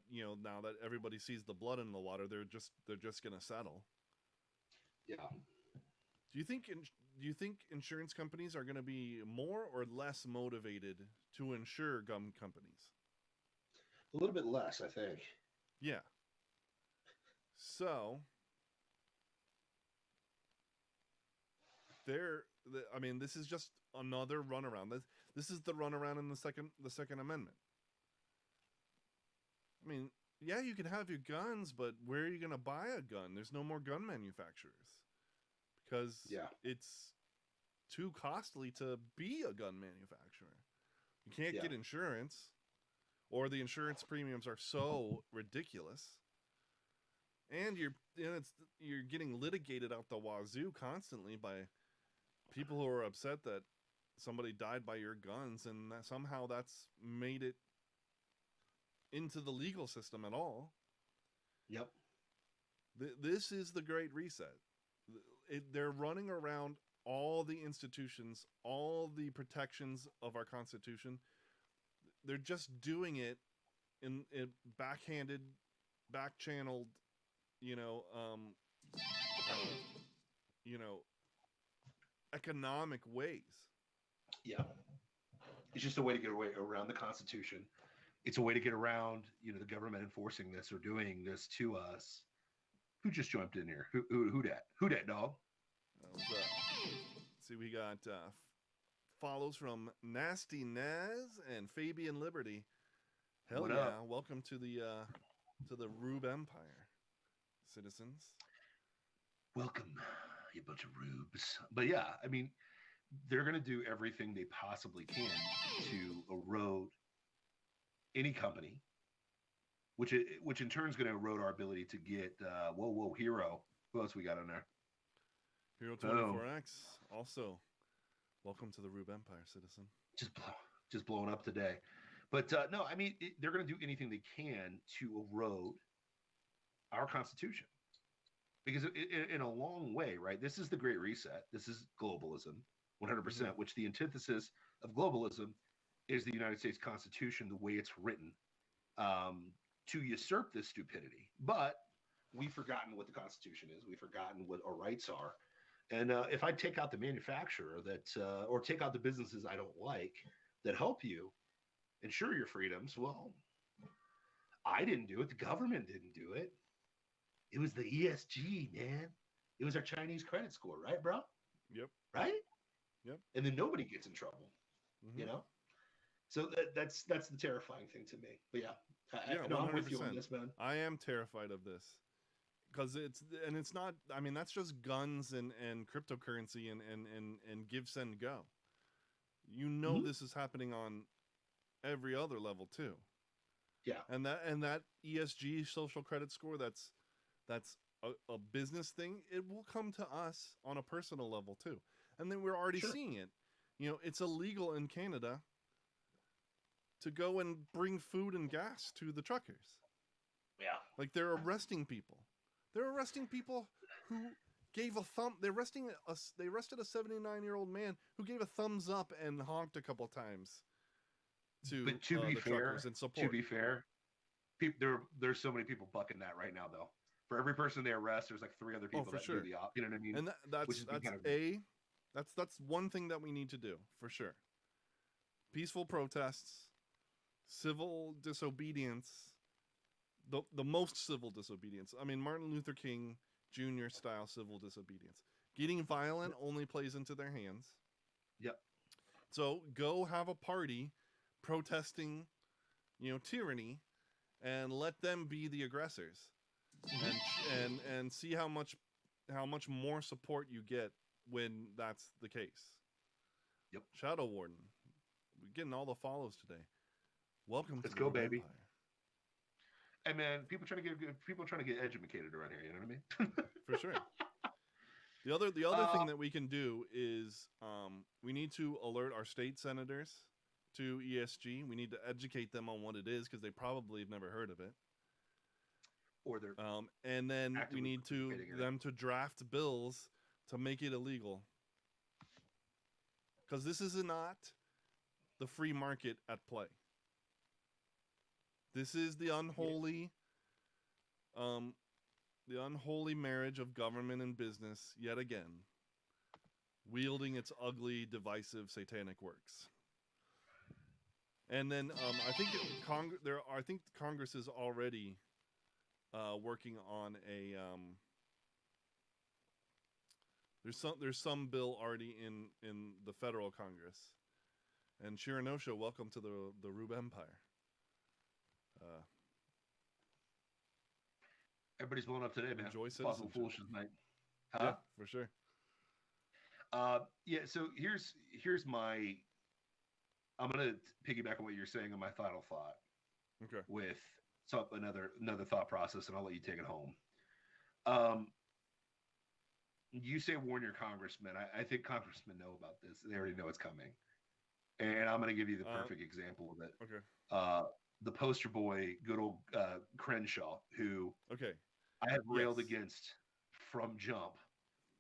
[SPEAKER 8] everybody sees the blood in the water, they're just going to settle.
[SPEAKER 9] Yeah.
[SPEAKER 8] Do you think do you think insurance companies are going to be more or less motivated to insure gun companies?
[SPEAKER 9] A little bit less, I think.
[SPEAKER 8] Yeah. So I mean, this is just another runaround. This is the runaround in the Second Amendment. I mean, yeah, you can have your guns, but where are you going to buy a gun? There's no more gun manufacturers because it's too costly to be a gun manufacturer. You can't get insurance, or the insurance premiums are so ridiculous, and you're getting litigated out the wazoo constantly by people who are upset that somebody died by your guns, and that somehow that's made it into the legal system at all.
[SPEAKER 9] Yep.
[SPEAKER 8] This is the Great Reset. They're running around all the institutions, all the protections of our Constitution. They're just doing it in backhanded, back-channeled, economic ways.
[SPEAKER 9] Yeah. It's just a way to get away around the Constitution. It's a way to get around, the government enforcing this or doing this to us. Who just jumped in here? Who dat? Who dat, dog?
[SPEAKER 8] See, we got follows from Nasty Naz and Fabian Liberty. Hell
[SPEAKER 9] What
[SPEAKER 8] yeah!
[SPEAKER 9] up?
[SPEAKER 8] Welcome to the Rube Empire, citizens.
[SPEAKER 9] Welcome, you bunch of rubes. But yeah, I mean, they're going to do everything they possibly can to erode any company, which in turn is going to erode our ability to get Hero. Who else we got on there?
[SPEAKER 8] Hero 24X. Also, welcome to the Rube Empire, citizen.
[SPEAKER 9] Just blowing up today. But no, I mean, they're going to do anything they can to erode our Constitution. Because in a long way, right? This is the Great Reset. This is globalism, 100%, which the antithesis of globalism is the United States Constitution, the way it's written, to usurp this stupidity. But we've forgotten what the Constitution is. We've forgotten what our rights are. And if I take out the manufacturer or take out the businesses I don't like that help you ensure your freedoms, well, I didn't do it. The government didn't do it. It was the ESG, man. It was our Chinese credit score, right, bro?
[SPEAKER 8] Yep.
[SPEAKER 9] Right?
[SPEAKER 8] Yep.
[SPEAKER 9] And then nobody gets in trouble, So that's the terrifying thing to me. But yeah, I'm with you on this, man.
[SPEAKER 8] I am terrified of this. Because it's not, I mean, that's just guns and cryptocurrency and give, send, go. This is happening on every other level too.
[SPEAKER 9] Yeah.
[SPEAKER 8] And that ESG social credit score, that's a business thing. It will come to us on a personal level too. And then we're already seeing it. It's illegal in Canada to go and bring food and gas to the truckers.
[SPEAKER 9] Yeah.
[SPEAKER 8] Like they're arresting people. They're arresting people who gave a thumb. They arrested a 79-year-old man who gave a thumbs up and honked a couple times to the truckers and support.
[SPEAKER 9] To be fair, there's so many people bucking that right now, though. For every person they arrest, there's like 3 other people do the op. You know what I mean?
[SPEAKER 8] And that's one thing that we need to do for sure. Peaceful protests, civil disobedience. The most civil disobedience. I mean, Martin Luther King Jr. style civil disobedience. Getting violent only plays into their hands.
[SPEAKER 9] Yep.
[SPEAKER 8] So go have a party protesting, tyranny, and let them be the aggressors, and see how much more support you get when that's the case.
[SPEAKER 9] Yep.
[SPEAKER 8] Shadow Warden, we're getting all the follows today. Welcome.
[SPEAKER 9] Let's
[SPEAKER 8] to
[SPEAKER 9] go,
[SPEAKER 8] the
[SPEAKER 9] baby.
[SPEAKER 8] Empire.
[SPEAKER 9] Hey man, people trying to get educated around here. You know what I mean?
[SPEAKER 8] For sure. The other thing that we can do is we need to alert our state senators to ESG. We need to educate them on what it is because they probably have never heard of it.
[SPEAKER 9] Or they're
[SPEAKER 8] and then we need them to draft bills to make it illegal. Because this is not the free market at play. This is the unholy marriage of government and business yet again. wielding its ugly, divisive, satanic works. And then I think Congress is already working on a there's some bill already in the federal Congress. And Shiranosha, welcome to the Rube Empire.
[SPEAKER 9] Everybody's blowing up today, man.
[SPEAKER 8] Enjoy
[SPEAKER 9] Plausible
[SPEAKER 8] citizenship.
[SPEAKER 9] Foolishness night. Huh?
[SPEAKER 8] Yeah, for sure.
[SPEAKER 9] Yeah. So here's my. I'm gonna piggyback on what you're saying on my final thought.
[SPEAKER 8] Okay.
[SPEAKER 9] With another thought process, and I'll let you take it home. You say warn your congressmen. I think congressmen know about this. They already know it's coming. And I'm going to give you the perfect example of it.
[SPEAKER 8] Okay.
[SPEAKER 9] The poster boy, good old Crenshaw, who I have railed against from jump.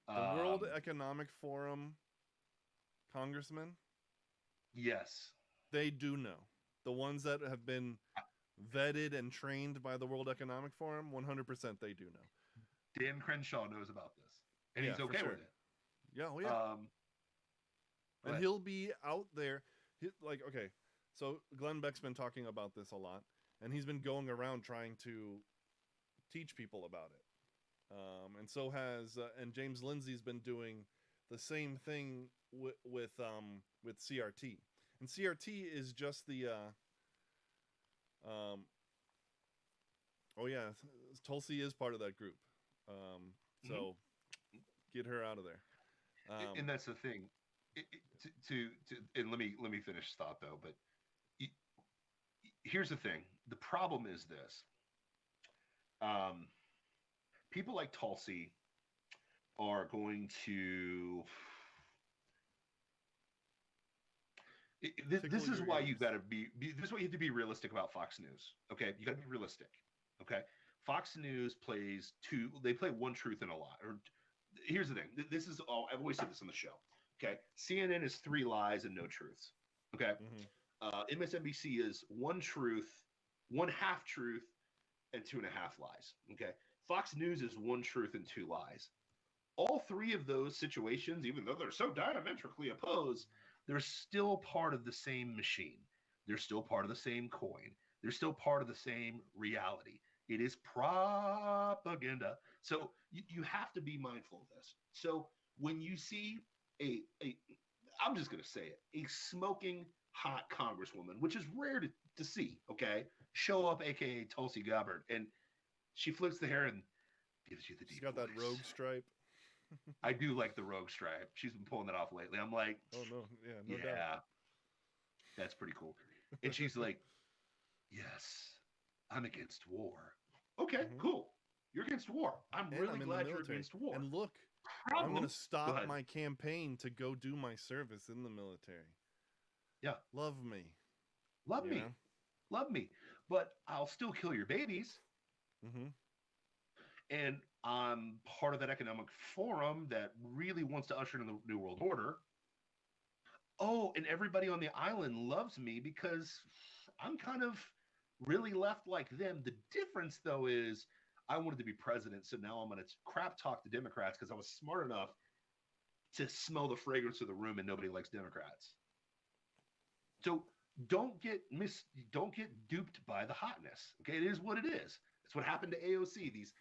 [SPEAKER 8] The World Economic Forum congressmen?
[SPEAKER 9] Yes.
[SPEAKER 8] They do know. The ones that have been vetted and trained by the World Economic Forum, 100% they do know.
[SPEAKER 9] Dan Crenshaw knows about this. And he's okay with it.
[SPEAKER 8] Yeah, well, yeah. And he'll be out there. Okay, so Glenn Beck's been talking about this a lot, and he's been going around trying to teach people about it. And so has and James Lindsay's been doing the same thing with CRT. And CRT is just the Tulsi is part of that group. So get her out of there.
[SPEAKER 9] And that's the thing. And let me finish this thought though. But here's the thing: the problem is this. People like Tulsi are going to. This is why you got to be. This is why you have to be realistic about Fox News. Okay, you got to be realistic. Okay, Fox News plays They play one truth and a lie. Or here's the thing. This is all. I've always said this on the show. Okay, CNN is 3 lies and no truths. Okay, MSNBC is 1 truth, 1 half truth, and 2.5 lies. Okay, Fox News is 1 truth and 2 lies. All 3 of those situations, even though they're so diametrically opposed, they're still part of the same machine. They're still part of the same coin. They're still part of the same reality. It is propaganda. So you have to be mindful of this. So when you see I'm just going to say it, a smoking hot congresswoman, which is rare to see, okay, show up, aka Tulsi Gabbard, and she flips the hair and gives you the deep
[SPEAKER 8] She's got that rogue stripe.
[SPEAKER 9] I do like the rogue stripe. She's been pulling that off lately. I'm like,
[SPEAKER 8] oh no, yeah, no doubt.
[SPEAKER 9] That's pretty cool. And she's like, yes, I'm against war. Okay, cool. You're against war. I'm really glad you're against war.
[SPEAKER 8] And look, I'm going to stop my campaign to go do my service in the military.
[SPEAKER 9] Yeah.
[SPEAKER 8] Love me.
[SPEAKER 9] Love me. Love me. But I'll still kill your babies. And I'm part of that economic forum that really wants to usher in the New World Order. Oh, and everybody on the island loves me because I'm kind of really left like them. The difference, though, is I wanted to be president, so now I'm going to crap talk the Democrats because I was smart enough to smell the fragrance of the room, and nobody likes Democrats. So don't get duped by the hotness. Okay, it is what it is. It's what happened to AOC. These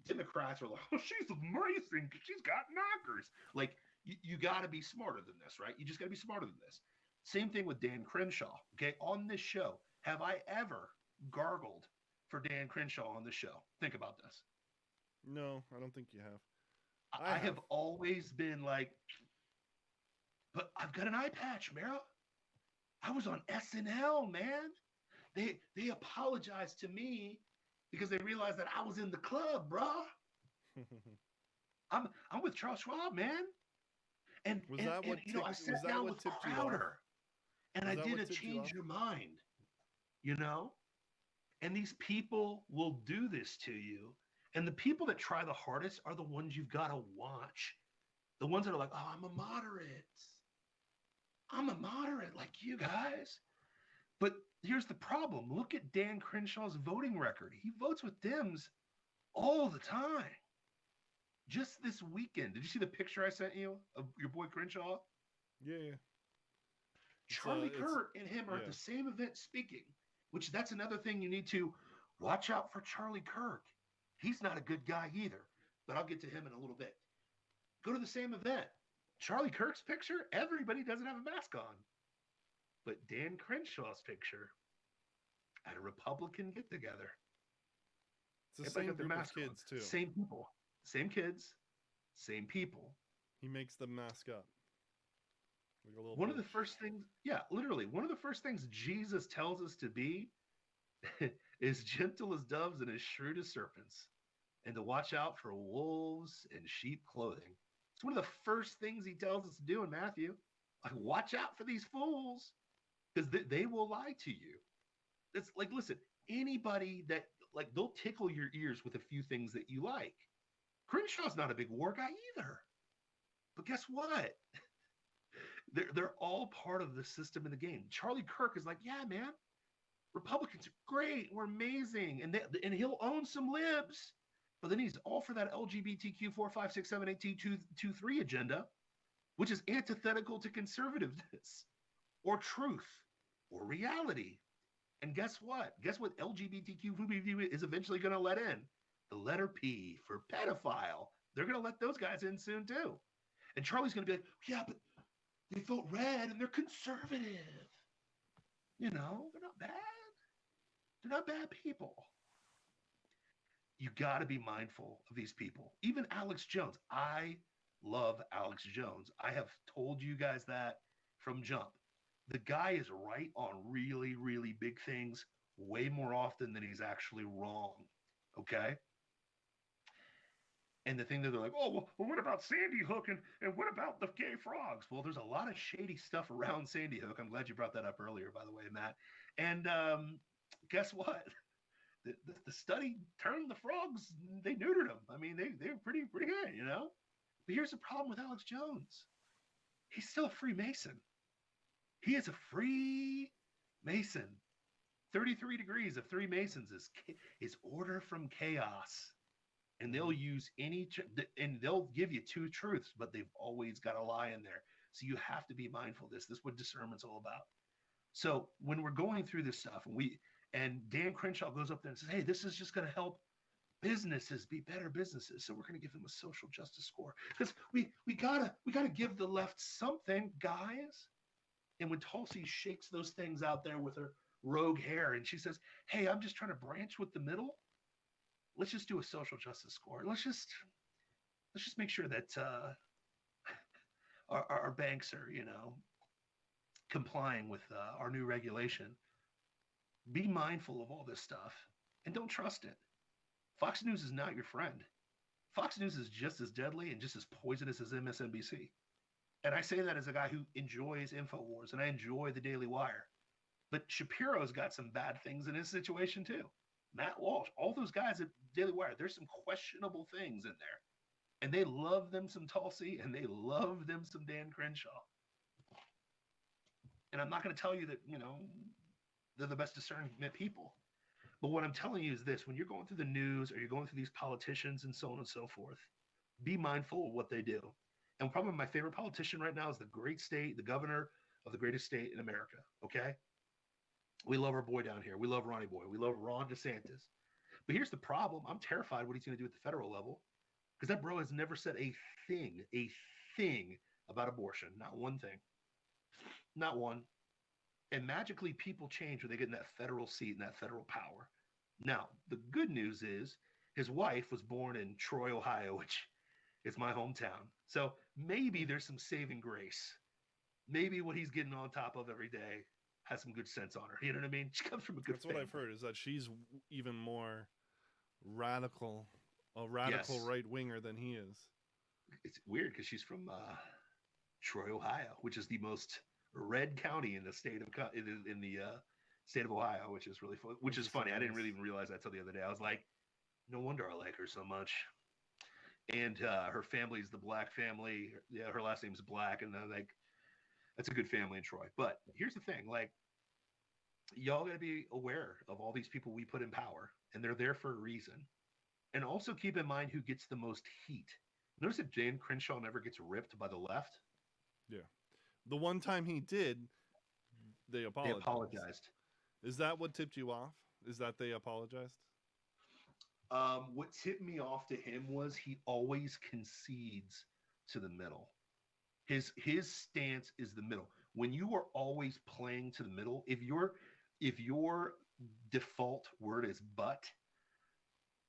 [SPEAKER 9] Democrats are like, oh, she's amazing. She's got knockers. Like, you got to be smarter than this, right? You just got to be smarter than this. Same thing with Dan Crenshaw. Okay, on this show, have I ever gargled for Dan Crenshaw on the show? Think about this.
[SPEAKER 8] No, I don't think you have.
[SPEAKER 9] I have always been like, but I've got an eye patch, Mara. I was on SNL, man. They apologized to me because they realized that I was in the club, bro. I'm with Charles Schwab, man. And I sat down with Crowder, and I did a change your mind, you know. And these people will do this to you. And the people that try the hardest are the ones you've got to watch. The ones that are like, oh, I'm a moderate like you guys. But here's the problem. Look at Dan Crenshaw's voting record. He votes with Dems all the time. Just this weekend, did you see the picture I sent you of your boy Crenshaw?
[SPEAKER 8] Yeah.
[SPEAKER 9] Charlie Kirk and him are at the same event speaking, which that's another thing you need to watch out for. Charlie Kirk. He's not a good guy either, but I'll get to him in a little bit. Go to the same event. Charlie Kirk's picture, everybody doesn't have a mask on. But Dan Crenshaw's picture at a Republican get-together.
[SPEAKER 8] It's the same group of kids, too.
[SPEAKER 9] Same people. Same kids. Same people.
[SPEAKER 8] He makes them mask up. Like
[SPEAKER 9] one of the first things, literally, one of the first things Jesus tells us to be is gentle as doves and as shrewd as serpents, and to watch out for wolves and sheep clothing. It's one of the first things he tells us to do in Matthew. Like, watch out for these fools, because they will lie to you. It's like, listen, anybody that, like, they'll tickle your ears with a few things that you like. Crenshaw's not a big war guy either. But guess what? They're all part of the system in the game. Charlie Kirk is like, yeah, man, Republicans are great. We're amazing. And he'll own some libs. But then he's all for that LGBTQ 4, 5, 6, 7, 8, 2, 3 agenda, which is antithetical to conservativeness or truth or reality. And guess what? Guess what LGBTQ is eventually going to let in? The letter P for pedophile. They're going to let those guys in soon too. And Charlie's going to be like, yeah, but they vote red and they're conservative. You know, they're not bad. They're not bad people. You got to be mindful of these people. Even Alex Jones. I love Alex Jones. I have told you guys that from jump. The guy is right on really, really big things way more often than he's actually wrong. Okay? And the thing that they're like, oh, well, what about Sandy Hook and what about the gay frogs? Well, there's a lot of shady stuff around Sandy Hook. I'm glad you brought that up earlier, by the way, Matt. And guess what? The study turned the frogs. They neutered them. I mean, they were pretty good, you know? But here's the problem with Alex Jones. He's still a Freemason. He is a Freemason. 33 degrees of Freemasons is order from chaos. And they'll use and they'll give you two truths, but they've always got a lie in there. So you have to be mindful of this. This is what discernment's all about. So when we're going through this stuff, and Dan Crenshaw goes up there and says, hey, this is just going to help businesses be better businesses. So we're going to give them a social justice score. Because we gotta give the left something, guys. And when Tulsi shakes those things out there with her rogue hair and she says, hey, I'm just trying to branch with the middle. Let's just do a social justice score. Let's just make sure that our banks are, you know, complying with our new regulation. Be mindful of all this stuff and don't trust it. Fox News is not your friend. Fox News is just as deadly and just as poisonous as MSNBC. And I say that as a guy who enjoys InfoWars and I enjoy the Daily Wire. But Shapiro's got some bad things in his situation too. Matt Walsh, all those guys at Daily Wire, there's some questionable things in there. And they love them some Tulsi and they love them some Dan Crenshaw. And I'm not going to tell you that, you know, they're the best discernment people. But what I'm telling you is this: when you're going through the news or you're going through these politicians and so on and so forth, be mindful of what they do. And probably my favorite politician right now is the governor of the greatest state in America. Okay. We love our boy down here. We love Ronnie Boy. We love Ron DeSantis. But here's the problem. I'm terrified what he's going to do at the federal level, because that bro has never said a thing about abortion. Not one thing. Not one. And magically people change when they get in that federal seat and that federal power. Now, the good news is his wife was born in Troy, Ohio, which is my hometown. So maybe there's some saving grace. Maybe what he's getting on top of every day has some good sense on her. You know what I mean? She comes from a good family.
[SPEAKER 8] What I've heard is that she's even more radical, a radical right-winger than he is.
[SPEAKER 9] It's weird because she's from Troy, Ohio, which is the most red county in the state of state of Ohio, which is really fun. Which is funny. I didn't really even realize that till the other day. I was like, no wonder I like her so much. And her family's the Black family. Yeah, her last name's Black, and then like, that's a good family in Troy. But here's the thing: like, y'all got to be aware of all these people we put in power, and they're there for a reason. And also keep in mind who gets the most heat. Notice that Dan Crenshaw never gets ripped by the left.
[SPEAKER 8] Yeah. The one time he did, they
[SPEAKER 9] They
[SPEAKER 8] apologized.
[SPEAKER 9] apologized.
[SPEAKER 8] Is that what tipped you off? Is that they apologized?
[SPEAKER 9] What tipped me off to him was he always concedes to the middle. His stance is the middle. When you are always playing to the middle, if your default word is but,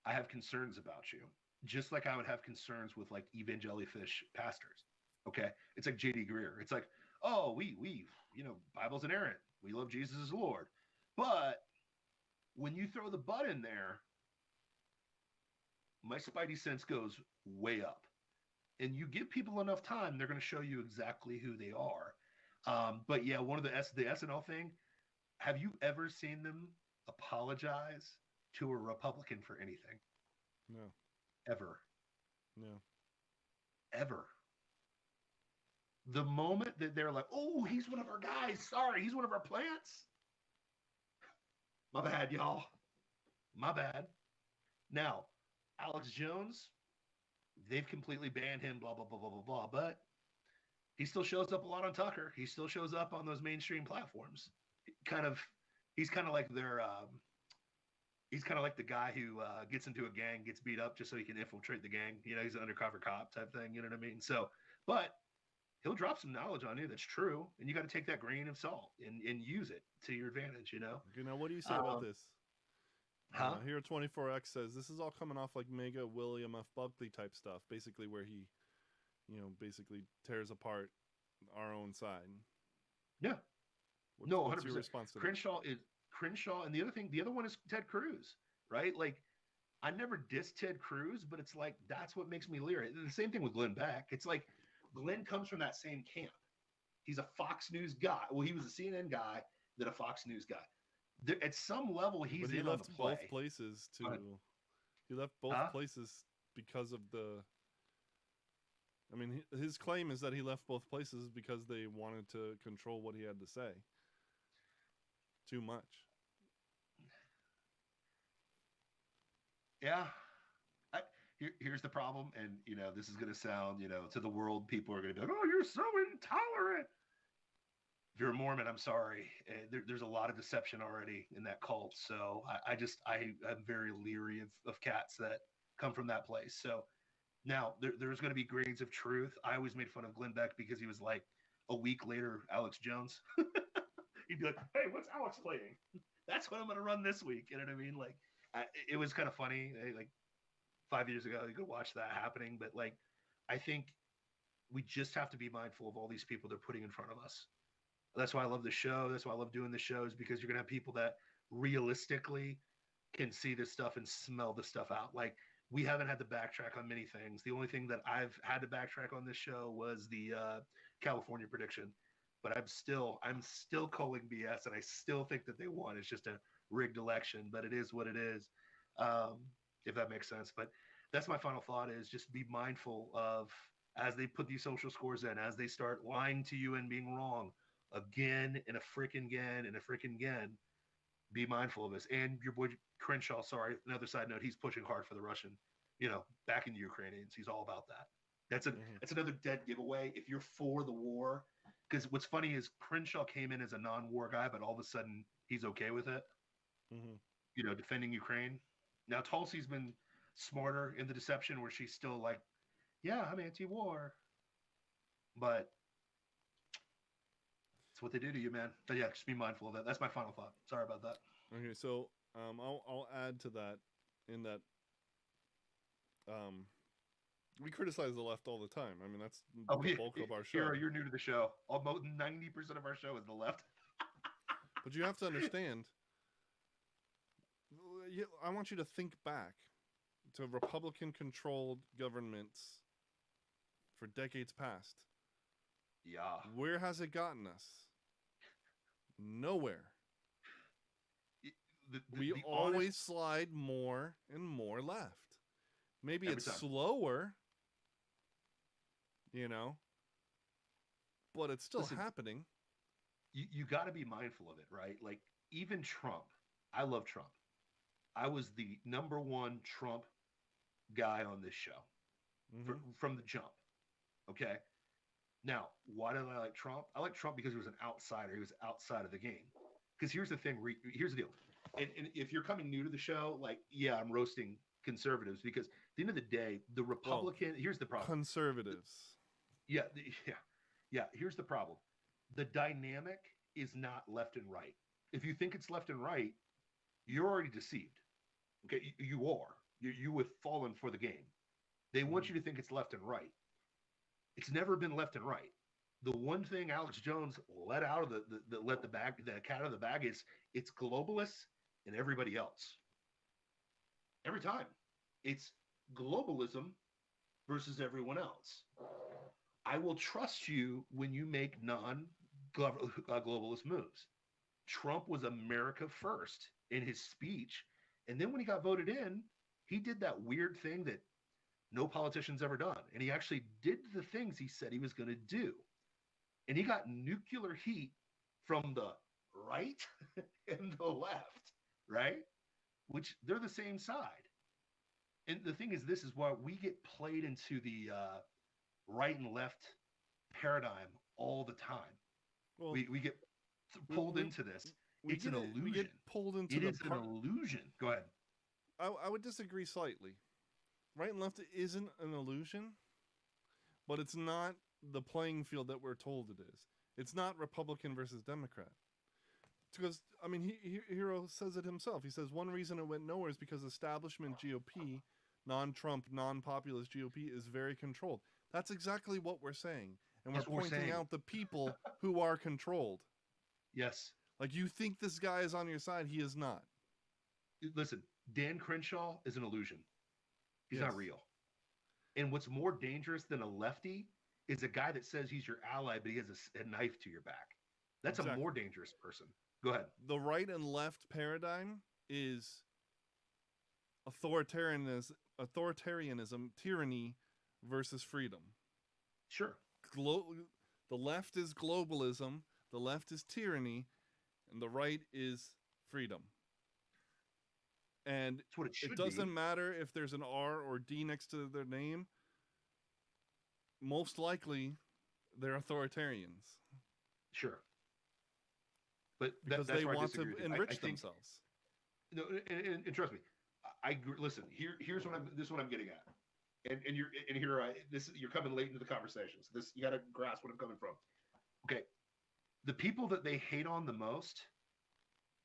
[SPEAKER 9] I have concerns about you. Just like I would have concerns with like evangelifish pastors. Okay. It's like JD Greer. It's like, oh, we Bible's inerrant. We love Jesus as Lord. But when you throw the but in there, my spidey sense goes way up. And you give people enough time, they're going to show you exactly who they are. But yeah, one of the SNL thing, have you ever seen them apologize to a Republican for anything?
[SPEAKER 8] No.
[SPEAKER 9] Ever.
[SPEAKER 8] No.
[SPEAKER 9] Ever. The moment that they're like, oh, he's one of our guys. Sorry, he's one of our plants. My bad, y'all. My bad. Now, Alex Jones, they've completely banned him, blah, blah, blah, blah, blah, blah. But he still shows up a lot on Tucker. He still shows up on those mainstream platforms. He's kind of like he's kind of like the guy who gets into a gang, gets beat up just so he can infiltrate the gang. You know, he's an undercover cop type thing. You know what I mean? So, but he'll drop some knowledge on you that's true, and you got to take that grain of salt and use it to your advantage. You know.
[SPEAKER 8] Okay, now what do you say about this? Here 24X says this is all coming off like mega William F. Buckley type stuff, basically where he, basically tears apart our own side.
[SPEAKER 9] Yeah.
[SPEAKER 8] What's
[SPEAKER 9] 100%.
[SPEAKER 8] your response to that?
[SPEAKER 9] Crenshaw, and the other one is Ted Cruz, right? Like, I never dissed Ted Cruz, but it's like that's what makes me leery. The same thing with Glenn Beck. It's like Glenn comes from that same camp. He's a Fox News guy. Well, he was a CNN guy, then a Fox News guy. At some level, he's
[SPEAKER 8] but he
[SPEAKER 9] in
[SPEAKER 8] left
[SPEAKER 9] on the play.
[SPEAKER 8] both places to. He left both places because of the. I mean, his claim is that he left both places because they wanted to control what he had to say. Too much.
[SPEAKER 9] Yeah. Here's the problem, and this is going to sound, to the world, people are going to be like, "Oh, you're so intolerant." If you're a Mormon, I'm sorry. There's a lot of deception already in that cult, so I'm very leery of cats that come from that place. So now there's going to be grains of truth. I always made fun of Glenn Beck because he was like a week later Alex Jones. He'd be like, "Hey, what's Alex playing? That's what I'm going to run this week." You know what I mean? Like, it was kind of funny. Like 5 years ago, you could watch that happening. But like, I think we just have to be mindful of all these people they're putting in front of us. That's why I love the show. That's why I love doing the shows, because you're going to have people that realistically can see this stuff and smell the stuff out. Like, we haven't had to backtrack on many things. The only thing that I've had to backtrack on this show was the California prediction. But I'm still calling BS, and I still think that they won. It's just a rigged election, but it is what it is, if that makes sense. But that's my final thought, is just be mindful of, as they put these social scores in, as they start lying to you and being wrong again and a freaking again, be mindful of this. And your boy Crenshaw, sorry, another side note, he's pushing hard for the Russian, backing the Ukrainians. He's all about that. That's another dead giveaway if you're for the war. Because what's funny is Crenshaw came in as a non-war guy, but all of a sudden he's okay with it. Defending Ukraine. Now Tulsi's been smarter in the deception, where she's still like, "Yeah, I'm anti-war," but it's what they do to you, man. But yeah, just be mindful of that. That's my final thought. Sorry about that.
[SPEAKER 8] Okay, so I'll add to that, in that we criticize the left all the time. I mean, that's the bulk of our show.
[SPEAKER 9] You're new to the show. Almost 90% of our show is the left.
[SPEAKER 8] But you have to understand, I want you to think back to Republican-controlled governments for decades past.
[SPEAKER 9] Yeah.
[SPEAKER 8] Where has it gotten us? Nowhere. We always slide more and more left. Maybe it's slower, but it's still happening.
[SPEAKER 9] You got to be mindful of it, right? Like, even Trump. I love Trump. I was the #1 Trump guy on this show. from the jump. Okay. Now, why did I like Trump? I like Trump because he was an outsider. He was outside of the game. Because here's the thing. Here's the deal. And if you're coming new to the show, like, yeah, I'm roasting conservatives because at the end of the day, the Republican. Here's the problem.
[SPEAKER 8] Conservatives.
[SPEAKER 9] Yeah. Here's the problem. The dynamic is not left and right. If you think it's left and right, you're already deceived. Okay, you are. You have fallen for the game. They want you to think it's left and right. It's never been left and right. The one thing Alex Jones let out of the cat out of the bag is it's globalists and everybody else. Every time, it's globalism versus everyone else. I will trust you when you make non-globalist moves. Trump was America first in his speech, and then when he got voted in, he did that weird thing that no politician's ever done, and he actually did the things he said he was going to do. And he got nuclear heat from the right and the left, right? Which they're the same side. And the thing is, this is why we get played into the right and left paradigm all the time. Well, we get pulled into this. It's an illusion.
[SPEAKER 8] We get pulled into
[SPEAKER 9] it is an illusion. Go ahead.
[SPEAKER 8] I would disagree slightly. Right and left isn't an illusion, but it's not the playing field that we're told it is. It's not Republican versus Democrat. Because, I mean, Hero says it himself. He says one reason it went nowhere is because establishment GOP, non-Trump, non-populist GOP, is very controlled. That's exactly what we're saying. And we're pointing out the people who are controlled.
[SPEAKER 9] Yes.
[SPEAKER 8] Like, you think this guy is on your side. He is not.
[SPEAKER 9] Listen, Dan Crenshaw is an illusion. He's not real. And what's more dangerous than a lefty is a guy that says he's your ally, but he has a knife to your back. That's a more dangerous person. Go ahead.
[SPEAKER 8] The right and left paradigm is authoritarianism, tyranny versus freedom.
[SPEAKER 9] Sure.
[SPEAKER 8] The left is globalism, the left is tyranny, and the right is freedom. And
[SPEAKER 9] that's what it
[SPEAKER 8] doesn't matter if there's an R or D next to their name. Most likely, they're authoritarians.
[SPEAKER 9] Sure. But
[SPEAKER 8] because
[SPEAKER 9] that's
[SPEAKER 8] they want to enrich
[SPEAKER 9] I think,
[SPEAKER 8] themselves.
[SPEAKER 9] No, and trust me, listen. Here's what I'm getting at, and you're coming late into the conversation. So you got to grasp what I'm coming from. Okay, the people that they hate on the most,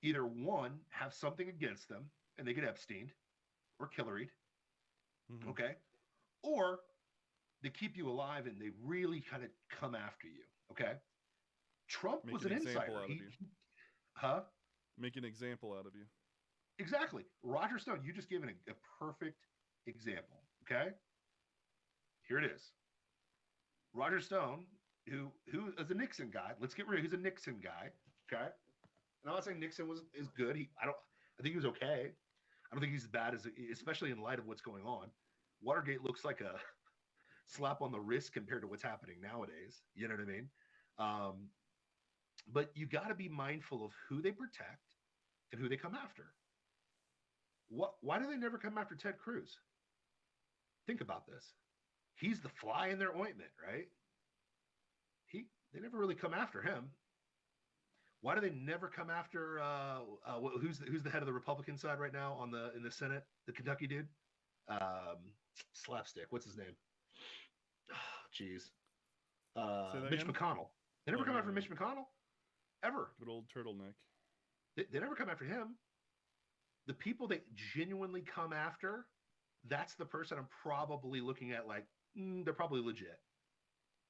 [SPEAKER 9] either one, have something against them and they get Epsteined or Hillaried, okay, or they keep you alive and they really kind of come after you. Okay, Trump was an insider.
[SPEAKER 8] Make an example out of you.
[SPEAKER 9] Exactly. Roger Stone, you just gave a perfect example. Okay. Here it is. Roger Stone, who is a Nixon guy. Let's get real. He's a Nixon guy. Okay. And I'm not saying Nixon is good. I think he was okay. I don't think he's as bad especially in light of what's going on. Watergate looks like a slap on the wrist compared to what's happening nowadays. You know what I mean? But you got to be mindful of who they protect and who they come after. Why do they never come after Ted Cruz? Think about this. He's the fly in their ointment, right? They never really come after him. Why do they never come after who's the head of the Republican side right now in the Senate? The Kentucky dude, slapstick. What's his name? Jeez, Mitch McConnell. They never come after Mitch McConnell, ever.
[SPEAKER 8] Good old turtleneck.
[SPEAKER 9] They never come after him. The people that genuinely come after, that's the person I'm probably looking at like, they're probably legit.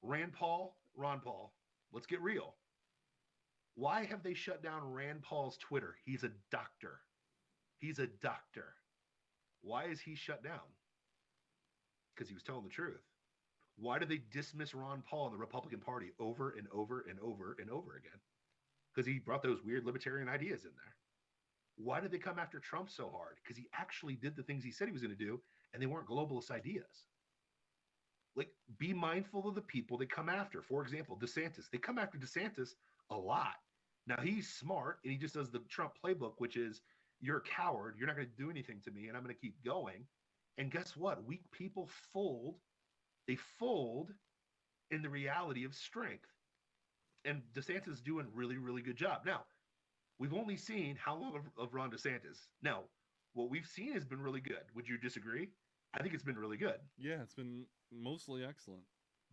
[SPEAKER 9] Ron Paul. Let's get real. Why have they shut down Rand Paul's Twitter? He's a doctor. Why is he shut down? Because he was telling the truth. Why do they dismiss Ron Paul in the Republican Party over and over and over and over again? Because he brought those weird libertarian ideas in there. Why did they come after Trump so hard? Because he actually did the things he said he was going to do, and they weren't globalist ideas. Like, be mindful of the people they come after. For example, DeSantis. They come after DeSantis a lot. Now, he's smart, and he just does the Trump playbook, which is, you're a coward, you're not going to do anything to me, and I'm going to keep going. And guess what? Weak people fold They fold in the reality of strength. And DeSantis is doing really, really good job. Now, we've only seen how long of Ron DeSantis. Now, what we've seen has been really good. Would you disagree? I think it's been really good.
[SPEAKER 8] Yeah, it's been mostly excellent.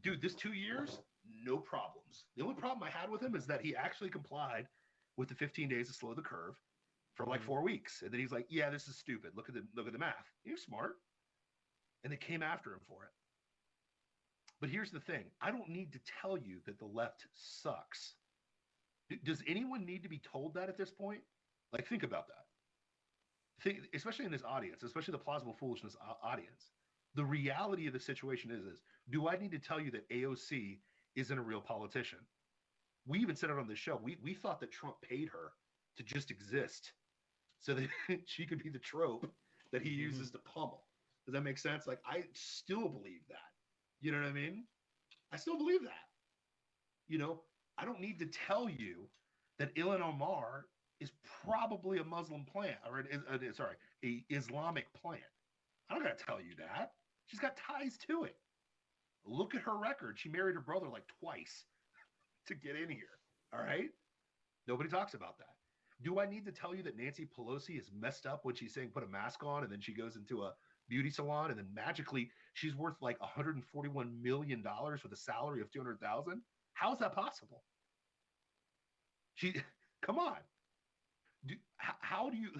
[SPEAKER 9] Dude, this 2 years, no problems. The only problem I had with him is that he actually complied with the 15 days to slow the curve for like 4 weeks. And then he's like, yeah, this is stupid. Look at the math. You're smart. And they came after him for it. But here's the thing. I don't need to tell you that the left sucks. Does anyone need to be told that at this point? Like, think about that. Think, especially in this audience, especially the Plausible Foolishness audience. The reality of the situation is, do I need to tell you that AOC isn't a real politician? We even said it on the show. We thought that Trump paid her to just exist so that she could be the trope that he uses to pummel. Does that make sense? Like, I still believe that. You know what I mean? I still believe that. You know, I don't need to tell you that Ilhan Omar is probably a Muslim plant, or a Islamic plant. I don't got to tell you that. She's got ties to it. Look at her record. She married her brother like twice to get in here. All right? Nobody talks about that. Do I need to tell you that Nancy Pelosi is messed up when she's saying put a mask on and then she goes into a beauty salon and then magically she's worth like $141 million with a salary of $200,000? How is that possible? Come on. How do you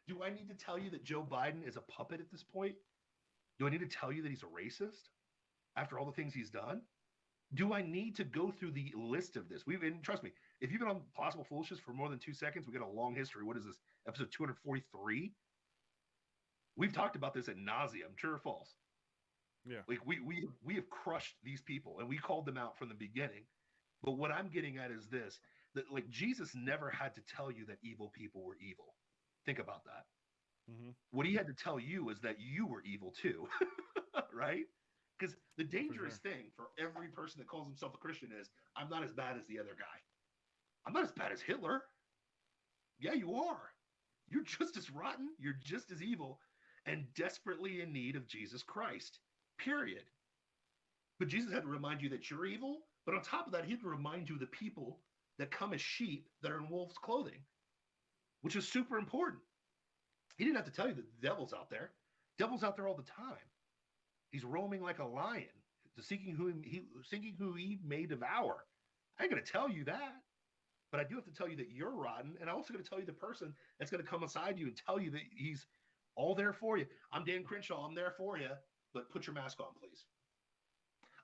[SPEAKER 9] do I need to tell you that Joe Biden is a puppet at this point? Do I need to tell you that he's a racist after all the things he's done? Do I need to go through the list of this? Trust me, if you've been on Plausible Foolishness for more than 2 seconds, we got a long history. What is this? Episode 243? We've talked about this ad nauseum, true or false?
[SPEAKER 8] Yeah.
[SPEAKER 9] Like we have crushed these people and we called them out from the beginning. But what I'm getting at is this, that like Jesus never had to tell you that evil people were evil. Think about that.
[SPEAKER 8] Mm-hmm.
[SPEAKER 9] What he had to tell you is that you were evil too, right? Because the dangerous thing for every person that calls himself a Christian is, I'm not as bad as the other guy. I'm not as bad as Hitler. Yeah, you are. You're just as rotten. You're just as evil and desperately in need of Jesus Christ, period. But Jesus had to remind you that you're evil. But on top of that, he had to remind you of the people that come as sheep that are in wolf's clothing, which is super important. He didn't have to tell you that the devil's out there. Devil's out there all the time. He's roaming like a lion, seeking who he may devour. I ain't going to tell you that. But I do have to tell you that you're rotten. And I'm also going to tell you the person that's going to come aside you and tell you that he's all there for you. I'm Dan Crenshaw. I'm there for you. But put your mask on, please.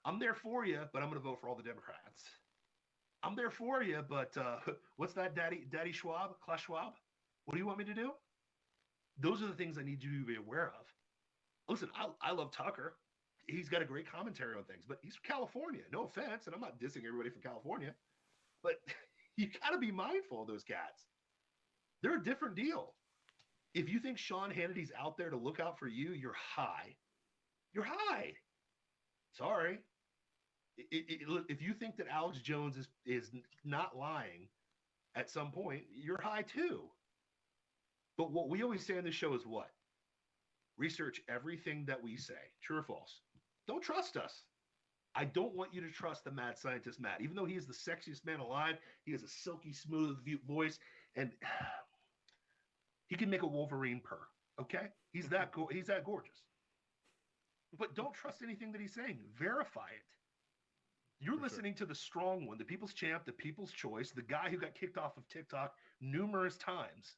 [SPEAKER 9] I'm there for you, but I'm going to vote for all the Democrats. I'm there for you, but what's that, Daddy Schwab, Klaus Schwab? What do you want me to do? Those are the things I need you to be aware of. Listen, I love Tucker. He's got a great commentary on things, but he's from California. No offense, and I'm not dissing everybody from California, but you got to be mindful of those cats. They're a different deal. If you think Sean Hannity's out there to look out for you, you're high. You're high. Sorry. If you think that Alex Jones is not lying at some point, you're high too. But what we always say on this show is what? Research everything that we say. True or false? Don't trust us. I don't want you to trust the mad scientist Matt. Even though he is the sexiest man alive, he has a silky smooth voice, and he can make a Wolverine purr. Okay? He's that gorgeous. But don't trust anything that he's saying. Verify it. You're listening to the strong one, the people's champ, the people's choice, the guy who got kicked off of TikTok numerous times.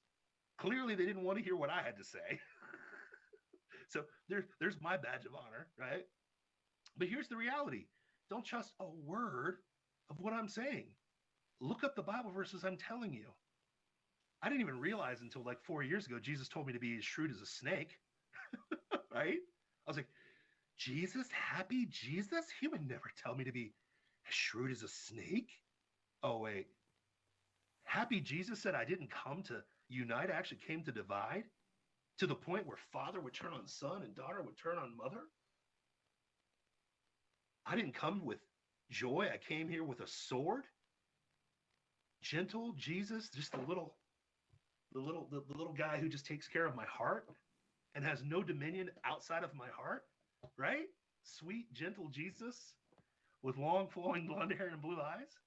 [SPEAKER 9] Clearly, they didn't want to hear what I had to say. So there's my badge of honor, right? But here's the reality. Don't trust a word of what I'm saying. Look up the Bible verses I'm telling you. I didn't even realize until like 4 years ago, Jesus told me to be as shrewd as a snake, right? I was like, Jesus, happy Jesus? He would never tell me to be as shrewd as a snake. Oh, wait. Happy Jesus said I didn't come to unite. I actually came to divide, to the point where father would turn on son and daughter would turn on mother. I didn't come with joy. I came here with a sword. Gentle Jesus, just the little guy who just takes care of my heart and has no dominion outside of my heart, right? sweet, gentle Jesus with long, flowing blonde hair and blue eyes?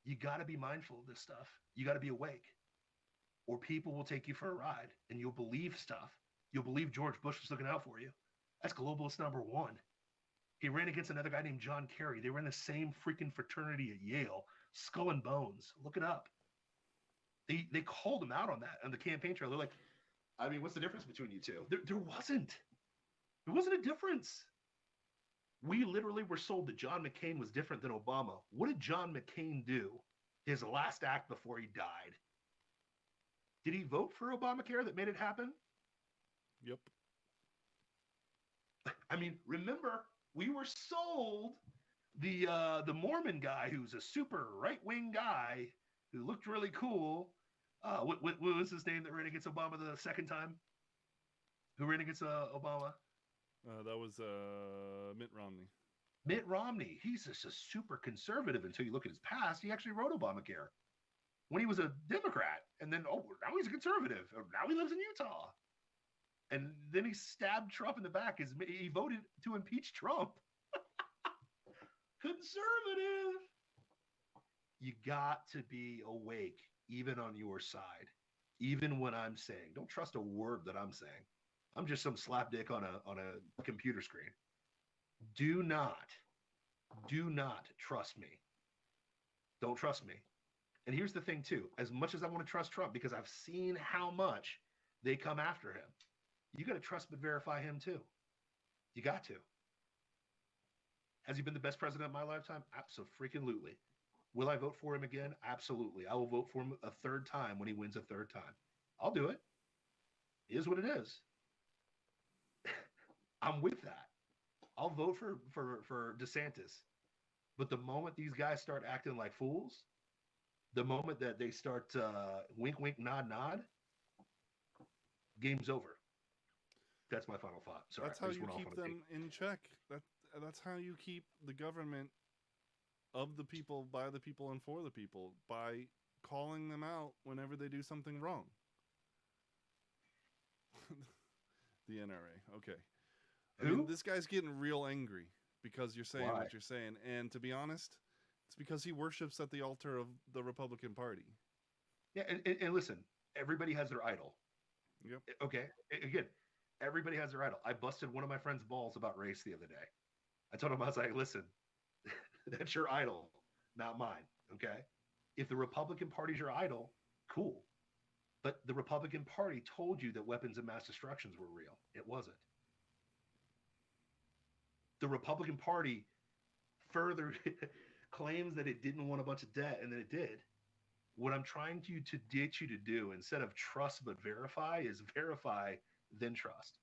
[SPEAKER 9] You got to be mindful of this stuff. You got to be awake, or people will take you for a ride and you'll believe stuff. You'll believe George Bush was looking out for you. That's globalist number one. He ran against another guy named John Kerry. They were in the same freaking fraternity at Yale, Skull and Bones. Look it up. They called him out on that on the campaign trail. They're like, I mean, what's the difference between you two? There wasn't. There wasn't a difference. We literally were sold that John McCain was different than Obama. What did John McCain do? His last act before he died. Did he vote for Obamacare that made it happen?
[SPEAKER 8] Yep.
[SPEAKER 9] I mean, remember, we were sold the Mormon guy who's a super right-wing guy who looked really cool. What was his name that ran against Obama the second time? Who ran against Obama?
[SPEAKER 8] That was Mitt Romney.
[SPEAKER 9] Mitt Romney. He's just a super conservative until you look at his past. He actually wrote Obamacare when he was a Democrat. And then, now he's a conservative. Now he lives in Utah. And then he stabbed Trump in the back. He voted to impeach Trump. Conservative. You got to be awake, even on your side, even when I'm saying. Don't trust a word that I'm saying. I'm just some slapdick on a computer screen. Do not trust me. Don't trust me. And here's the thing, too. As much as I want to trust Trump, because I've seen how much they come after him, you got to trust but verify him, too. You got to. Has he been the best president of my lifetime? Abso-freaking-lutely. Will I vote for him again? Absolutely. I will vote for him a third time when he wins a third time. I'll do it. It is what it is. I'm with that. I'll vote for DeSantis. But the moment these guys start acting like fools, the moment that they start wink, wink, nod, nod, game's over. That's my final thought. Sorry,
[SPEAKER 8] that's how you keep them in check. That's how you keep the government of the people, by the people, and for the people, by calling them out whenever they do something wrong. The NRA. Okay. I mean, this guy's getting real angry because you're saying what you're saying. And to be honest, it's because he worships at the altar of the Republican Party.
[SPEAKER 9] Yeah, and listen, everybody has their idol.
[SPEAKER 8] Yep.
[SPEAKER 9] Okay. Again, everybody has their idol. I busted one of my friend's balls about race the other day. I told him, I was like, listen, that's your idol, not mine. Okay. If the Republican Party's your idol, cool. But the Republican Party told you that weapons of mass destructions were real. It wasn't. The Republican Party further claims that it didn't want a bunch of debt, and then it did. What I'm trying to get you to do, instead of trust but verify, is verify, then trust.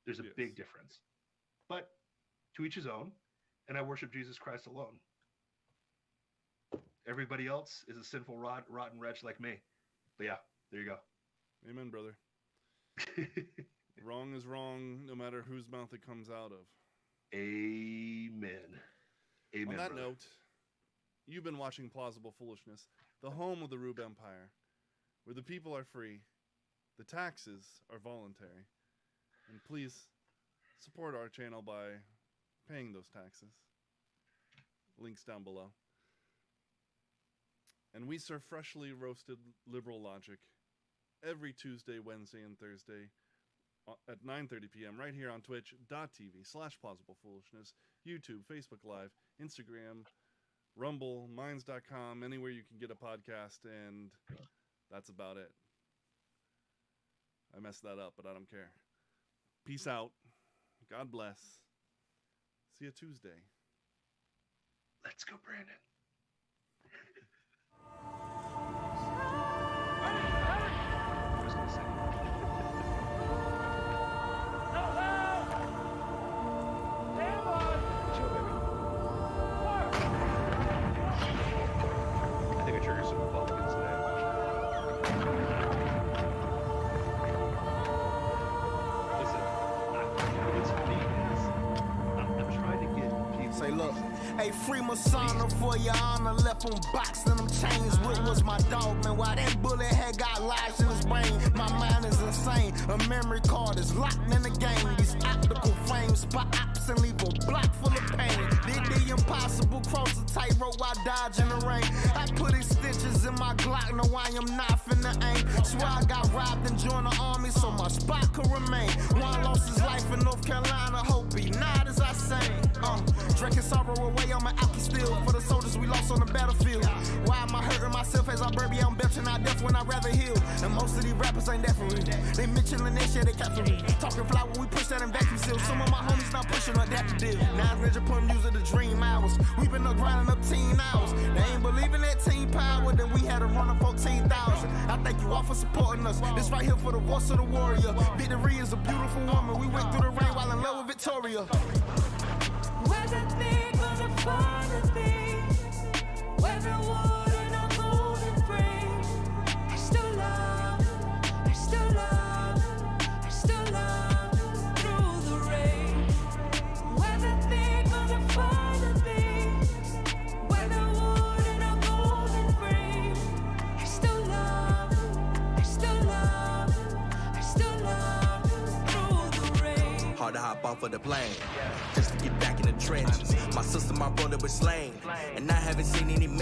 [SPEAKER 9] There's a big difference. But to each his own, and I worship Jesus Christ alone. Everybody else is a sinful, rotten wretch like me. But yeah, there you go.
[SPEAKER 8] Amen, brother. Wrong is wrong, no matter whose mouth it comes out of.
[SPEAKER 9] Amen. Amen.
[SPEAKER 8] On that
[SPEAKER 9] brother.
[SPEAKER 8] note, you've been watching Plausible Foolishness, the home of the Rube Empire, where the people are free, the taxes are voluntary, and please support our channel by paying those taxes. Links down below. And we serve freshly roasted liberal logic every Tuesday, Wednesday, and Thursday at 9:30 p.m. right here on twitch.tv/plausiblepoolishness, YouTube, Facebook Live, Instagram, Rumble, Minds.com, anywhere you can get a podcast, and that's about it. I messed that up, but I don't care. Peace out. God bless. See you Tuesday.
[SPEAKER 9] Let's go, Brandon.
[SPEAKER 1] Hey, free Masana for your honor. Left on box in them chains. What was my dog, man? Why that bullet had got lodged in his brain? My mind is insane. A memory card is locked in the game. These optical frames spot ops and leave a block full of pain. Did the impossible, cross the tightrope while dodging the rain. I put extensions in my Glock, no I am not finna aim. Swear I got robbed and joined the army so my spot could remain. One lost his life in North Carolina, hope he not as I sang. Drinking sorrow away on my alky still for the soldiers we lost on the battlefield. Why am I hurting myself as I bury I'm belching out death when I'd rather heal? And most of these rappers ain't that for real. They mention the next year they capture me. Talking fly when we push that in vacuum seal. Some of my homies not pushing up that deal. 900 put music to dream hours. We been up grinding up teen hours. They ain't believing that team power, then we had to run up 14,000. I thank you all for supporting us. This right here for the voice of the warrior. Victory is a beautiful woman. We went through the rain while in love with Victoria.
[SPEAKER 2] Whether they're gonna find a thing, whether wood in a golden frame, I still love, I still love, I still love through the rain. Whether they're gonna find a thing, whether wood in a golden frame, I still love, I still love, I still love through the rain.
[SPEAKER 3] Hard to hop off of the plane, just to get back in the trenches. My sister, my brother was slain, and I haven't seen any mention.